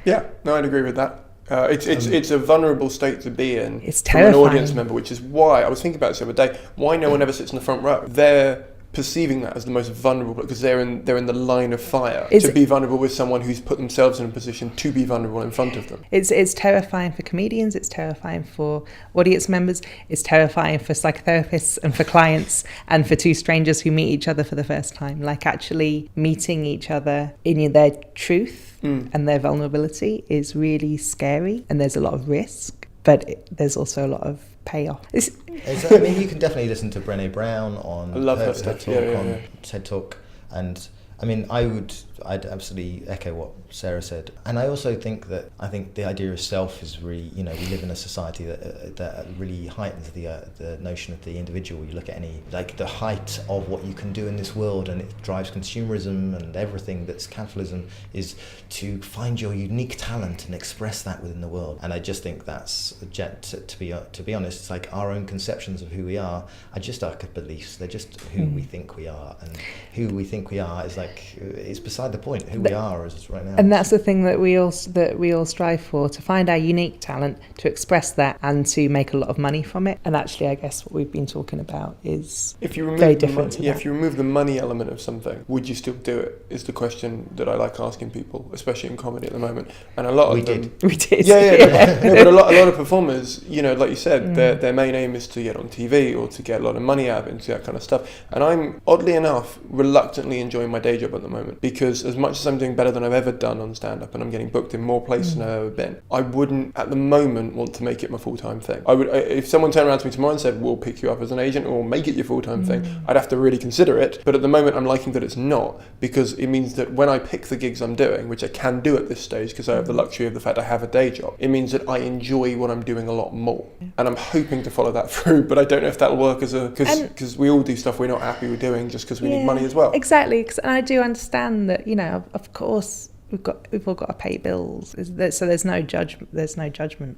I'd agree with that. It's a vulnerable state to be in. It's terrifying. From an audience member, which is why I was thinking about this the other day. Why no one ever sits in the front row? They're perceiving that as the most vulnerable, because they're in the line of fire to be vulnerable with someone who's put themselves in a position to be vulnerable in front of them. It's terrifying for comedians, it's terrifying for audience members, it's terrifying for psychotherapists and for clients, and for two strangers who meet each other for the first time. Like, actually meeting each other in their truth and their vulnerability is really scary, and there's a lot of risk, but there's also a lot of payoff. You can definitely listen to Brené Brown on I love her TED Talk, on TED Talk, and I I'd absolutely echo what Sarah said. And I also think the idea of self is really, we live in a society that really heightens the notion of the individual. You look at the height of what you can do in this world, and it drives consumerism, and everything that's capitalism is to find your unique talent and express that within the world. And I just think that's, to be honest, it's like our own conceptions of who we are just our beliefs. They're just who we think we are, and who we think we are is it's beside the point. Who we are is right now. And that's the thing that we all strive for, to find our unique talent, to express that, and to make a lot of money from it. And actually, I guess what we've been talking about is very different to that. If you remove the money element of something, would you still do it? Is the question that I like asking people, especially in comedy at the moment. And a lot of we did. Yeah. No, but a lot of performers, like you said, their main aim is to get on TV or to get a lot of money out of it and do that kind of stuff. And I'm, oddly enough, reluctantly enjoying my day job at the moment, because as much as I'm doing better than I've ever done on stand-up, and I'm getting booked in more places than I've ever been, I wouldn't at the moment want to make it my full-time thing. I would, if someone turned around to me tomorrow and said, we'll pick you up as an agent or make it your full-time thing, I'd have to really consider it. But at the moment I'm liking that it's not, because it means that when I pick the gigs I'm doing, which I can do at this stage because I have the luxury of the fact I have a day job, it means that I enjoy what I'm doing a lot more. And I'm hoping to follow that through, but I don't know if that'll work because we all do stuff we're not happy with doing just because we need money as well. Exactly, and I do understand that, of course we've all got to pay bills, so there's no judgment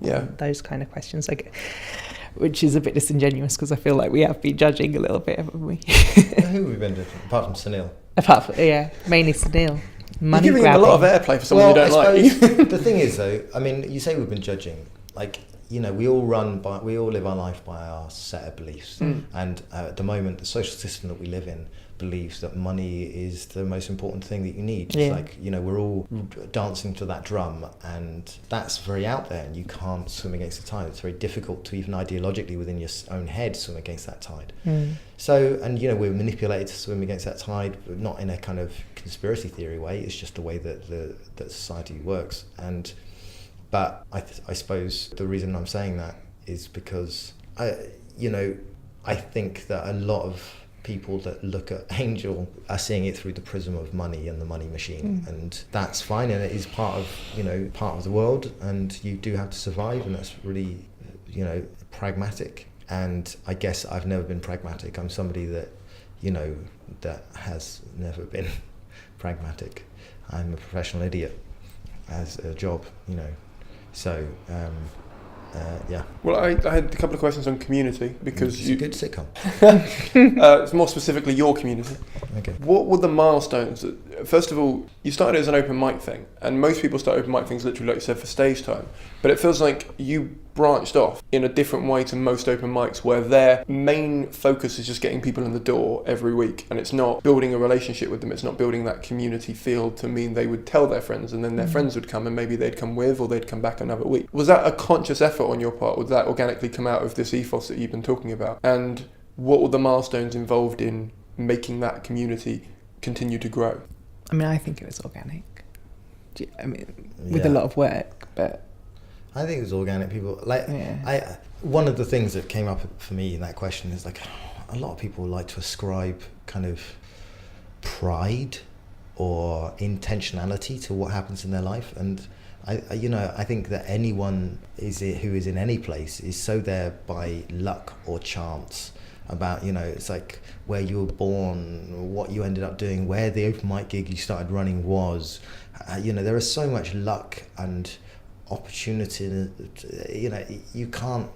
on those kind of questions, which is a bit disingenuous, because I feel like we have been judging a little bit, haven't we? Who have we been judging, apart from Sunil? Mainly Sunil. Money You're giving him a lot of airplay for someone you don't like. The thing is, though, you say we've been judging, we all live our life by our set of beliefs, and at the moment the social system that we live in believes that money is the most important thing that you need. It's we're all dancing to that drum, and that's very out there, and you can't swim against the tide. It's very difficult to even ideologically within your own head swim against that tide. So, and we're manipulated to swim against that tide, but not in a kind of conspiracy theory way. It's just the way that society works. But I suppose the reason I'm saying that is because I think that a lot of people that look at Angel are seeing it through the prism of money and the money machine, and that's fine, and it is part of the world, and you do have to survive, and that's really pragmatic. And I guess I've never been pragmatic. I'm somebody that that has never been pragmatic. I'm a professional idiot as a job, So, yeah. Well, I had a couple of questions on community, because it's a good sitcom. It's more specifically your community. Okay. What were the milestones? First of all, you started as an open mic thing, and most people start open mic things literally, like you said, for stage time. But it feels like you branched off in a different way to most open mics, where their main focus is just getting people in the door every week, and it's not building a relationship with them. It's not building that community feel to mean they would tell their friends, and then their friends would come, and maybe they'd come with, or they'd come back another week. Was that a conscious effort on your part? Would that organically come out of this ethos that you've been talking about? And what were the milestones involved in making that community continue to grow? I think it was organic. With a lot of work, but I think it was organic. People one of the things that came up for me in that question is a lot of people like to ascribe kind of pride or intentionality to what happens in their life, and I think that anyone who is in any place is so there by luck or chance. About it's like where you were born, what you ended up doing, where the open mic gig you started running was. There is so much luck and opportunity. You can't.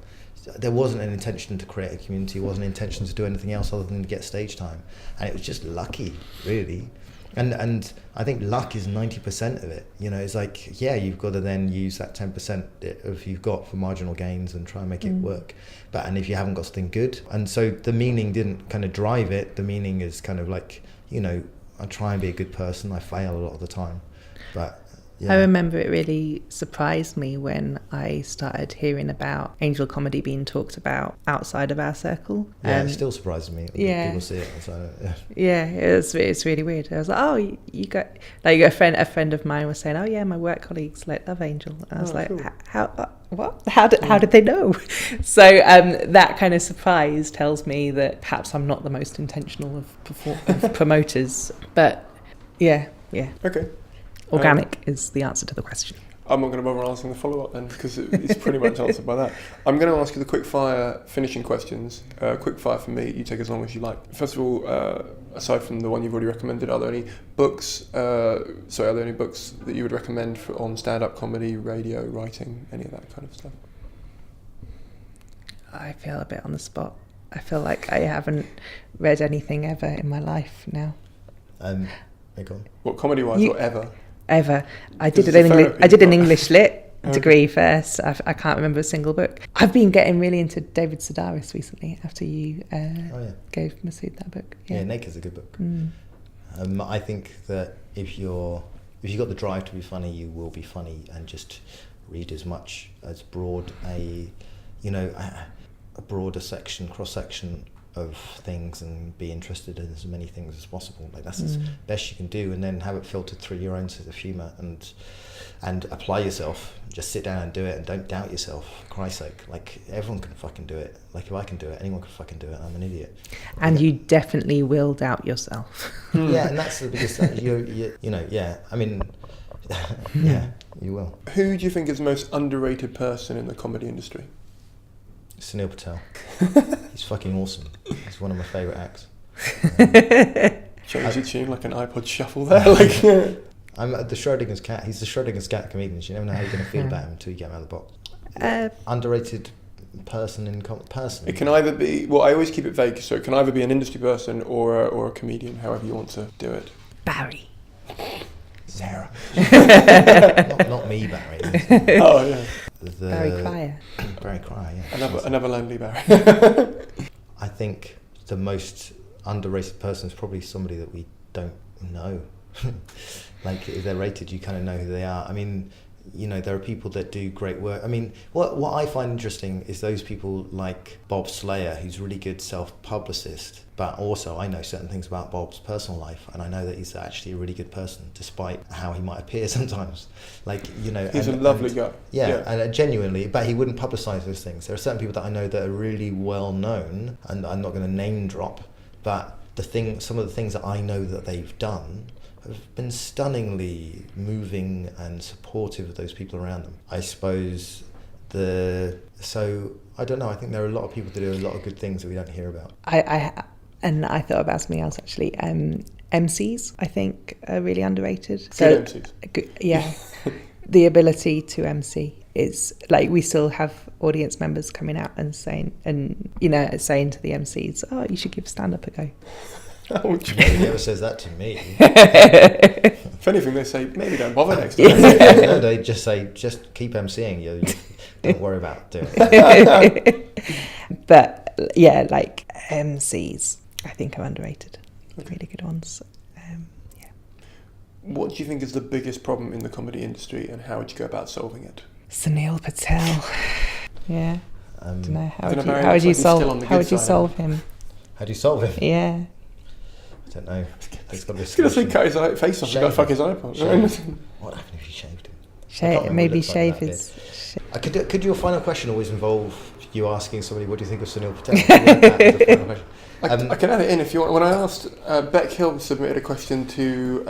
There wasn't an intention to create a community. Wasn't an intention to do anything else other than to get stage time, and it was just lucky, really. And I think luck is 90% of it. It's like, you've got to then use that 10% of you've got for marginal gains and try and make it work. And if you haven't got something good, and so the meaning didn't kind of drive it. The meaning is kind of like, I try and be a good person. I fail a lot of the time, but. Yeah. I remember it really surprised me when I started hearing about Angel comedy being talked about outside of our circle. It still surprises me when people see it. So, it's really weird. I was like, you got a friend of mine was saying, oh yeah, my work colleagues love Angel. And I was like, cool. What? How did they know? So that kind of surprise tells me that perhaps I'm not the most intentional of promoters, but yeah. Yeah. Okay. Organic is the answer to the question. I'm not going to bother answering the follow-up then, because it's pretty much answered by that. I'm going to ask you the quick-fire finishing questions. Quick-fire for me, you take as long as you like. First of all, aside from the one you've already recommended, are there any books that you would recommend on stand-up comedy, radio, writing, any of that kind of stuff? I feel a bit on the spot. I feel like I haven't read anything ever in my life now. What, comedy-wise or ever? Ever. I did an English lit degree first. I can't remember a single book. I've been getting really into David Sedaris recently after you gave Masood that book. Yeah, Naked's a good book. I think that if you've got the drive to be funny, you will be funny, and just read as much as broad a broader cross section of things, and be interested in as many things as possible. Like that's as best you can do, and then have it filtered through your own sense of humour and apply yourself. Just sit down and do it, and don't doubt yourself. For Christ's sake, like everyone can fucking do it. Like if I can do it, anyone can fucking do it. I'm an idiot. And you definitely will doubt yourself. Yeah, and that's the biggest. I mean, yeah, you will. Who do you think is the most underrated person in the comedy industry? Sunil Patel. He's fucking awesome. He's one of my favourite acts. Change the tune like an iPod shuffle there. I'm the Schrodinger's cat. He's the Schrodinger's cat comedian. You never know how you're going to feel about him until you get him out of the box. Underrated person in person. It can either be, well, I always keep it vague, so it can either be an industry person or a comedian, however you want to do it. Barry. Sarah. not me, Barry. Oh yeah. Barry Cryer. Barry Cryer, yeah. Another lonely Barry. I think the most underrated person is probably somebody that we don't know. Like if they're rated, you kind of know who they are. I mean, there are people that do great work. I mean, what I find interesting is those people like Bob Slayer, who's a really good self-publicist, but also I know certain things about Bob's personal life, and I know that he's actually a really good person, despite how he might appear sometimes. Like, he's a lovely guy. Yeah, and genuinely, but he wouldn't publicise those things. There are certain people that I know that are really well known, and I'm not going to name drop, but some of the things that I know that they've done have been stunningly moving and supportive of those people around them. I suppose so I don't know, I think there are a lot of people that do a lot of good things that we don't hear about. I thought about something else actually. MCs, I think, are really underrated. Good MCs. Yeah. The ability to MC is like, we still have audience members coming out and saying to the MCs, "Oh, you should give stand up a go." Nobody ever says that to me. If anything, they say, maybe don't bother next time. No, they just say, just keep MCing. You don't worry about doing it. But yeah, like MCs, I think are underrated. Okay. Really good ones. What do you think is the biggest problem in the comedy industry, and how would you go about solving it? Sunil Patel. Yeah. I don't know. How would you solve him? How do you solve him? Yeah. I don't know. It's got to be. He's going to cut his face off and go fuck his iPod. What happened if you shaved him? Maybe shave his. Could your final question always involve you asking somebody, what do you think of Sunil Patel? I can add it in if you want. When I asked, Beck Hill submitted a question to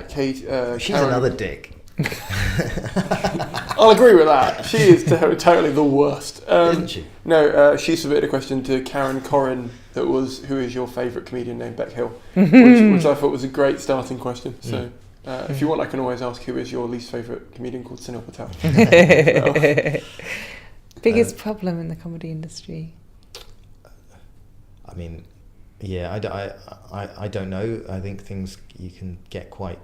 Kate. She's Karen. another dick. I'll agree with that. She is totally the worst. Isn't she? No, she submitted a question to Karen Corrin that was, who is your favourite comedian named Beck Hill? which I thought was a great starting question. So if you want, I can always ask, who is your least favourite comedian called Sunil Patel? Biggest problem in the comedy industry? I mean, yeah, I don't know. I think things you can get quite,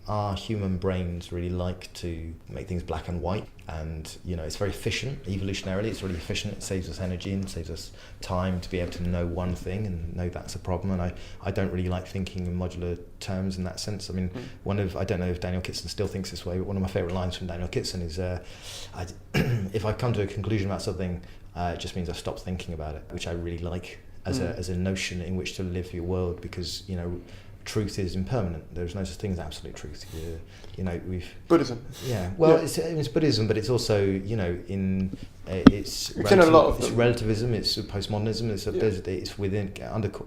our human brains really like to make things black and white, and it's very efficient. Evolutionarily, it's really efficient. It saves us energy and saves us time to be able to know one thing and know that's a problem. And I don't really like thinking in modular terms in that sense. I mean, I don't know if Daniel Kitson still thinks this way, but one of my favourite lines from Daniel Kitson is, if I come to a conclusion about something, it just means I've stopped thinking about it, which I really like as a notion in which to live your world, because truth is impermanent. There's no such thing as absolute truth. We've Buddhism. Yeah, well, Yeah. It's Buddhism, but it's also it's in a lot of it's them. relativism, it's postmodernism, it's within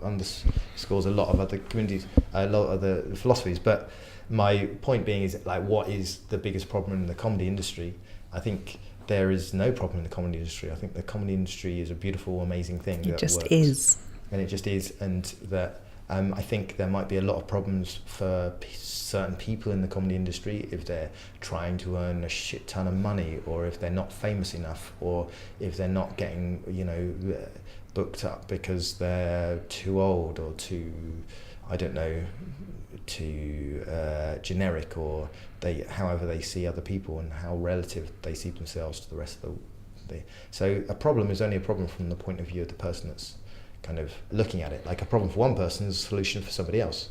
underscores a lot of other communities, a lot of the philosophies. But my point being is, like, what is the biggest problem in the comedy industry? I think there is no problem in the comedy industry. I think the comedy industry is a beautiful, amazing thing. It that just works. is. And it just is, and that I think there might be a lot of problems for certain people in the comedy industry if they're trying to earn a shit ton of money, or if they're not famous enough, or if they're not getting booked up because they're too old or too, I don't know, too generic, or however they see other people and how relative they see themselves to the rest of the. So a problem is only a problem from the point of view of the person that's kind of looking at it. Like, a problem for one person is a solution for somebody else.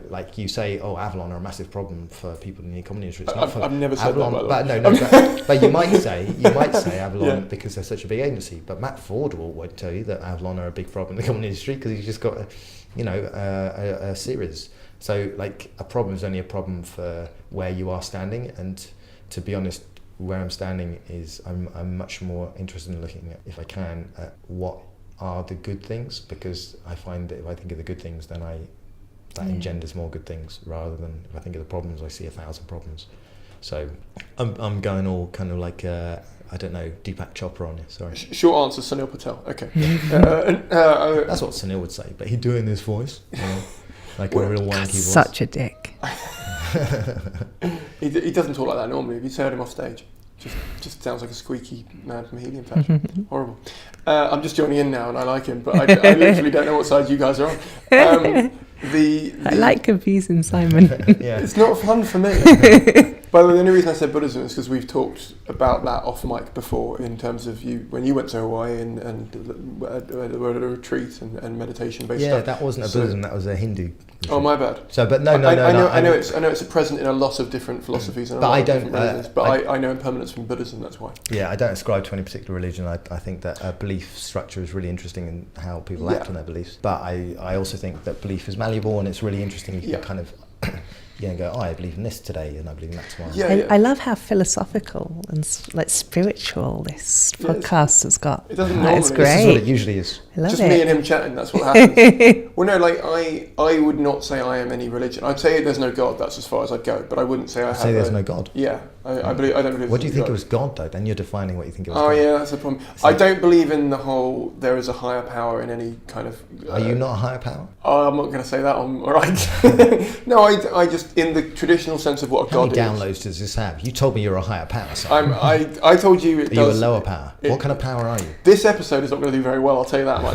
Like you say, Avalon are a massive problem for people in the comedy industry. It's not for I've never said Avalon, that, by the but but you might say Avalon Yeah. because they're such a big agency. But Matt Ford would tell you that Avalon are a big problem in the comedy industry because he's just got a series. So, like, a problem is only a problem for where you are standing. And to be honest, where I'm standing is I'm much more interested in looking at, if I can, at what are the good things, because I find that if I think of the good things, then that engenders more good things, rather than if I think of the problems, I see 1,000 problems. So I'm going all kind of like I don't know, Deepak Chopra on you. Sorry. Short answer: Sunil Patel. Okay. That's what Sunil would say, but he'd do it in his voice, like a real wanky voice. Such a dick. He doesn't talk like that normally. If you heard him off stage, just sounds like a squeaky man from Helium Fashion. Horrible. I'm just joining in now, and I like him, but I literally don't know what side you guys are on. I like confusing Simon. Yeah. It's not fun for me. By the way, the only reason I said Buddhism is because we've talked about that off mic before, in terms of when you went to Hawaii and were at a retreat and meditation based stuff. Yeah, that wasn't a Buddhism, that was a Hindu. Oh, my bad. So, but no. I know it's present in a lot of different philosophies and a but lot I of don't. different religions. But I know impermanence from Buddhism. That's why. Yeah, I don't ascribe to any particular religion. I think that a belief structure is really interesting in how people act on their beliefs. But I also think that belief is malleable, and it's really interesting if you can kind of go, I believe in this today and I believe in that tomorrow. I love how philosophical and like spiritual this podcast has got. It doesn't It's normally. great. This is what it usually is. I love Just it. me and him chatting, that's what happens. Well, no, like, I would not say I am any religion. I'd say there's no God, that's as far as I'd go, but I wouldn't say I have. Say there's no God. Yeah, I don't believe. What do you think God. it was God, though? Then you're defining what you think it was. Oh God. yeah, that's the problem. I don't believe in the whole there is a higher power in any kind of. Are you not a higher power? Oh, I'm not going to say that. All right. No, I just, in the traditional sense of what a How God many is. downloads does this have? You told me you're a higher power. Simon. I told you it Are you a does. lower power? What kind of power are you? This episode is not going to do very well, I'll tell you that much.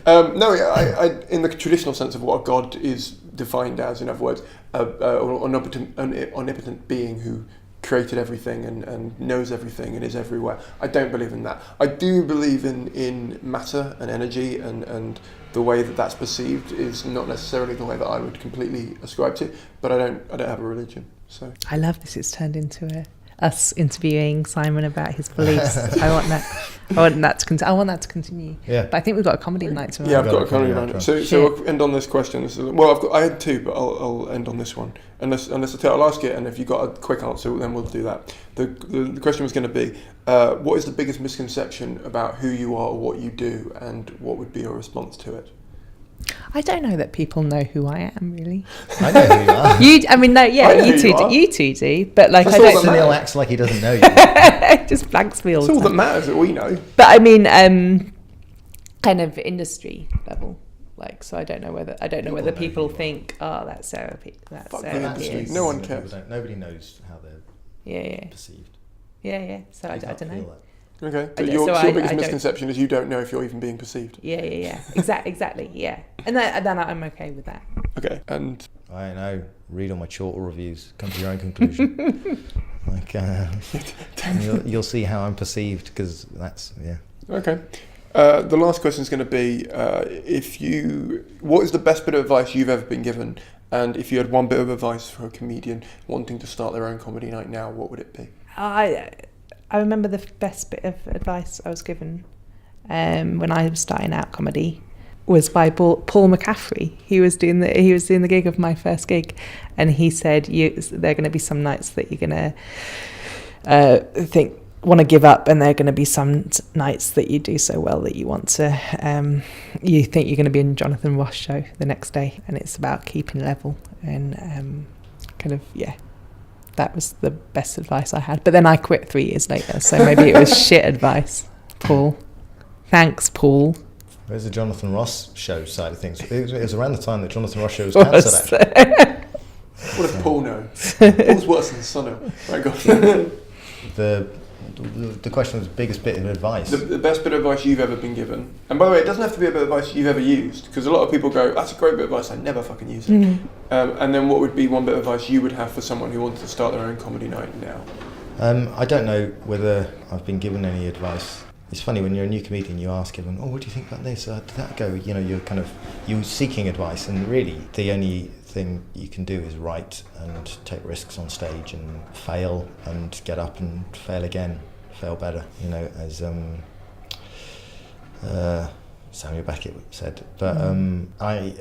No, I, in the traditional sense of what a God is defined as, in other words, an omnipotent being who created everything and knows everything and is everywhere. I don't believe in that. I do believe in matter and energy, and the way that that's perceived is not necessarily the way that I would completely ascribe to, but I don't have a religion. So I love this. It's turned into us interviewing Simon about his beliefs. I want that to continue. Yeah. But I think we've got a comedy night tomorrow. yeah, I've got a comedy night. So we'll end on this question. I had two, but I'll end on this one. Unless I'll ask it, and if you got a quick answer, then we'll do that. The question was going to be, what is the biggest misconception about who you are or what you do, and what would be your response to it? I don't know that people know who I am, really. I know who you are. You two do, but like That's I all don't. that Sunil acts like he doesn't know you. It just blanks me all It's the all time. that matters that we know. But I mean, kind of industry level. Like, so I don't know whether people think, oh, that's Sarah. That's Fuck Sarah the industry. Pearce. No one cares. Nobody knows how they're Yeah. perceived. Yeah. So I don't know. Okay, I so don't- your so I biggest don't- misconception is you don't know if you're even being perceived. Yeah. Exactly. Yeah. And then I'm okay with that. Okay, and I don't know. Read all my chortle reviews. Come to your own conclusion. You'll see how I'm perceived, because that's okay. The last question is going to be, what is the best bit of advice you've ever been given? And if you had one bit of advice for a comedian wanting to start their own comedy night now, what would it be? I remember the best bit of advice I was given when I was starting out comedy was by Paul McCaffrey. He was doing the gig of my first gig, and he said there are going to be some nights that you're going to want to give up, and there are going to be some nights that you do so well that you want to you think you're going to be in Jonathan Ross show the next day, and it's about keeping level and that was the best advice I had. But then I quit 3 years later, so maybe it was shit advice. Paul, thanks, Paul. There's the Jonathan Ross show side of things. It was around the time that Jonathan Ross show was cancelled, actually. What if Paul knows? Paul's worse than Sonno. My God. The question was biggest bit of advice. The best bit of advice you've ever been given. And by the way, it doesn't have to be a bit of advice you've ever used, because a lot of people go, that's a great bit of advice, I never fucking use it. Mm. And then what would be one bit of advice you would have for someone who wanted to start their own comedy night now? I don't know whether I've been given any advice. It's funny, when you're a new comedian, you ask everyone, what do you think about this? Did that go? You're seeking advice, and really the only thing you can do is write and take risks on stage and fail and get up and fail again, fail better, as Samuel Beckett said. But I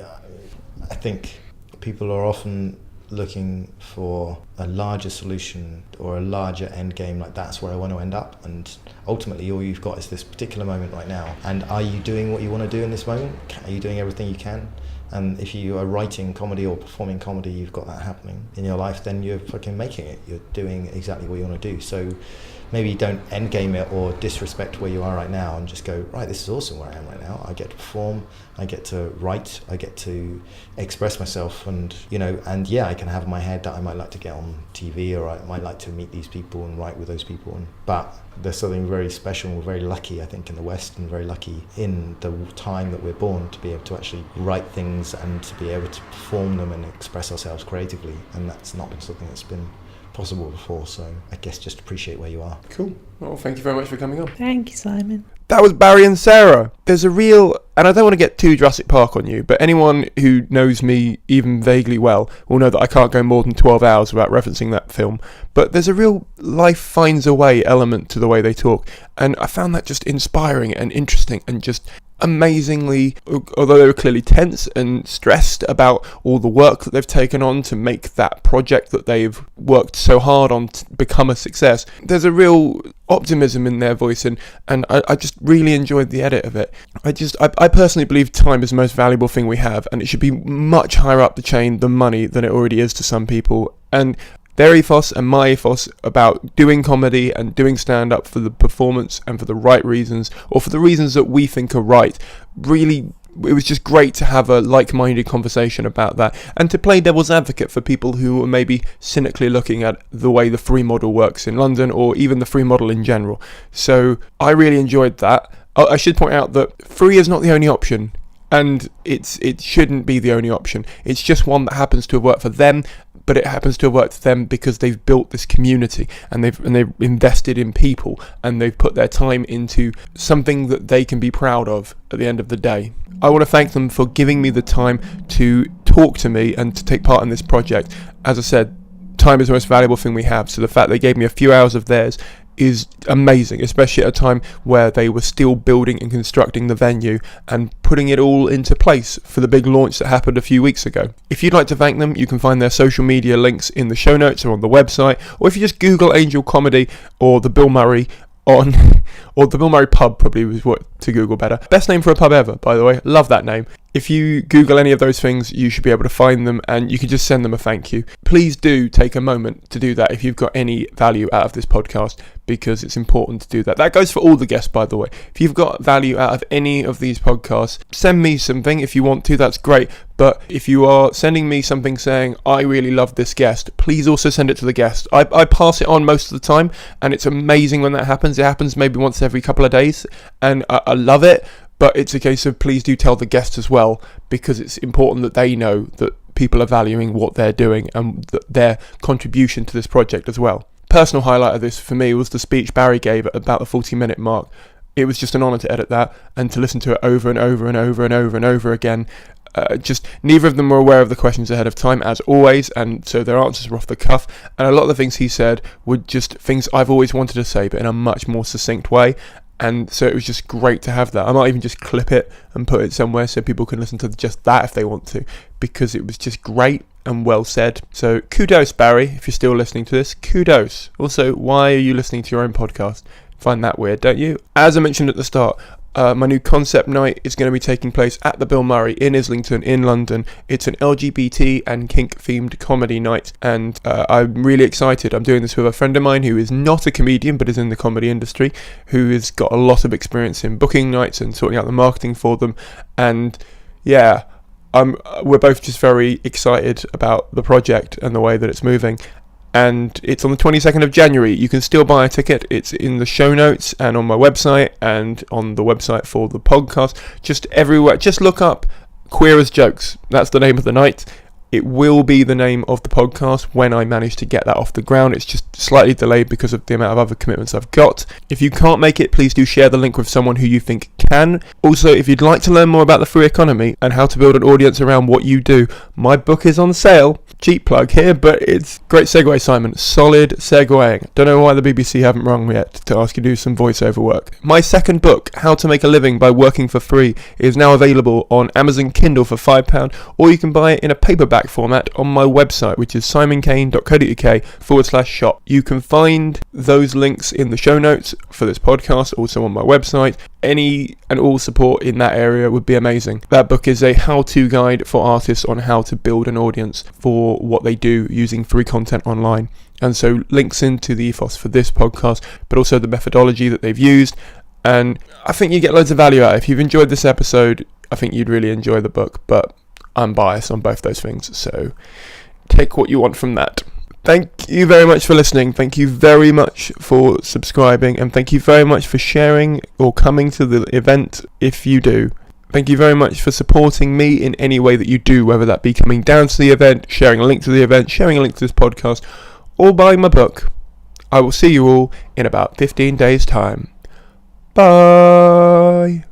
think people are often looking for a larger solution or a larger end game, like that's where I want to end up, and ultimately all you've got is this particular moment right now, and are you doing what you want to do in this moment? Are you doing everything you can? And if you are writing comedy or performing comedy, you've got that happening in your life, then you're fucking making it. You're doing exactly what you want to do. So maybe don't end game it or disrespect where you are right now, and just go, right, this is awesome where I am right now. I get to perform, I get to write, I get to express myself, and I can have in my head that I might like to get on TV, or I might like to meet these people and write with those people. But there's something very special, and we're very lucky, I think, in the West, and very lucky in the time that we're born to be able to actually write things and to be able to perform them and express ourselves creatively, and that's not been something that's been possible before. So I guess just appreciate where you are. Cool. Well, thank you very much for coming on. Thank you, Simon. That was Barry and Sarah. There's a real, and I don't want to get too Jurassic Park on you, but anyone who knows me even vaguely well will know that I can't go more than 12 hours without referencing that film. But there's a real life finds a way element to the way they talk, and I found that just inspiring and interesting, and just amazingly, although they were clearly tense and stressed about all the work that they've taken on to make that project that they've worked so hard on to become a success, there's a real optimism in their voice, and I just really enjoyed the edit of it. I personally believe time is the most valuable thing we have, and it should be much higher up the chain than money than it already is to some people. And their ethos and my ethos about doing comedy and doing stand-up for the performance and for the right reasons, or for the reasons that we think are right, really, it was just great to have a like-minded conversation about that, and to play devil's advocate for people who are maybe cynically looking at the way the free model works in London, or even the free model in general. So I really enjoyed that. I should point out that free is not the only option, and it shouldn't be the only option. It's just one that happens to have worked for them, but it happens to have worked for them because they've built this community, and they've invested in people, and they've put their time into something that they can be proud of at the end of the day. I want to thank them for giving me the time to talk to me and to take part in this project. As I said, time is the most valuable thing we have, so the fact they gave me a few hours of theirs is amazing, especially at a time where they were still building and constructing the venue and putting it all into place for the big launch that happened a few weeks ago. If you'd like to thank them, you can find their social media links in the show notes or on the website, or if you just Google Angel Comedy or the Bill Murray or the Bill Murray pub, probably was what to Google better. Best name for a pub ever, by the way. Love that name. If you Google any of those things, you should be able to find them, and you can just send them a thank you. Please do take a moment to do that if you've got any value out of this podcast, because it's important to do that. That goes for all the guests, by the way. If you've got value out of any of these podcasts, send me something if you want to, that's great. But if you are sending me something saying, I really love this guest, please also send it to the guest. I pass it on most of the time, and it's amazing when that happens. It happens maybe once every couple of days, and I love it. But it's a case of please do tell the guest as well, because it's important that they know that people are valuing what they're doing and their contribution to this project as well. Personal highlight of this for me was the speech Barry gave at about the 40-minute mark. It was just an honour to edit that and to listen to it over and over and over and over and over again. Just neither of them were aware of the questions ahead of time, as always, and so their answers were off the cuff, and a lot of the things he said were just things I've always wanted to say, but in a much more succinct way. And so it was just great to have that. I might even just clip it and put it somewhere so people can listen to just that if they want to, because it was just great and well said. So kudos, Barry, if you're still listening to this, kudos. Also, why are you listening to your own podcast? Find that weird, don't you? As I mentioned at the start, my new concept night is going to be taking place at the Bill Murray in Islington in London. It's an LGBT and kink themed comedy night, and I'm really excited. I'm doing this with a friend of mine who is not a comedian but is in the comedy industry, who has got a lot of experience in booking nights and sorting out the marketing for them. And yeah, we're both just very excited about the project and the way that it's moving. And it's on the 22nd of January. You can still buy a ticket. It's in the show notes and on my website and on the website for the podcast. Just everywhere. Just look up Queer as Jokes. That's the name of the night. It will be the name of the podcast when I manage to get that off the ground. It's just slightly delayed because of the amount of other commitments I've got. If you can't make it, please do share the link with someone who you think can. Also, if you'd like to learn more about the free economy and how to build an audience around what you do, my book is on sale. Cheap plug here, but it's great segue, Simon. Solid segueing. Don't know why the BBC haven't rung me yet to ask you to do some voiceover work. My second book, How to Make a Living by Working for Free, is now available on Amazon Kindle for £5, or you can buy it in a paperback format on my website, which is simoncaine.co.uk/shop. You can find those links in the show notes for this podcast, also on my website. Any and all support in that area would be amazing. That book is a how-to guide for artists on how to build an audience for what they do using free content online. And so links into the ethos for this podcast, but also the methodology that they've used. And I think you get loads of value out. If you've enjoyed this episode, I think you'd really enjoy the book, but I'm biased on both those things, so take what you want from that. Thank you very much for listening. Thank you very much for subscribing, and thank you very much for sharing or coming to the event if you do. Thank you very much for supporting me in any way that you do, whether that be coming down to the event, sharing a link to the event, sharing a link to this podcast, or buying my book. I will see you all in about 15 days' time. Bye.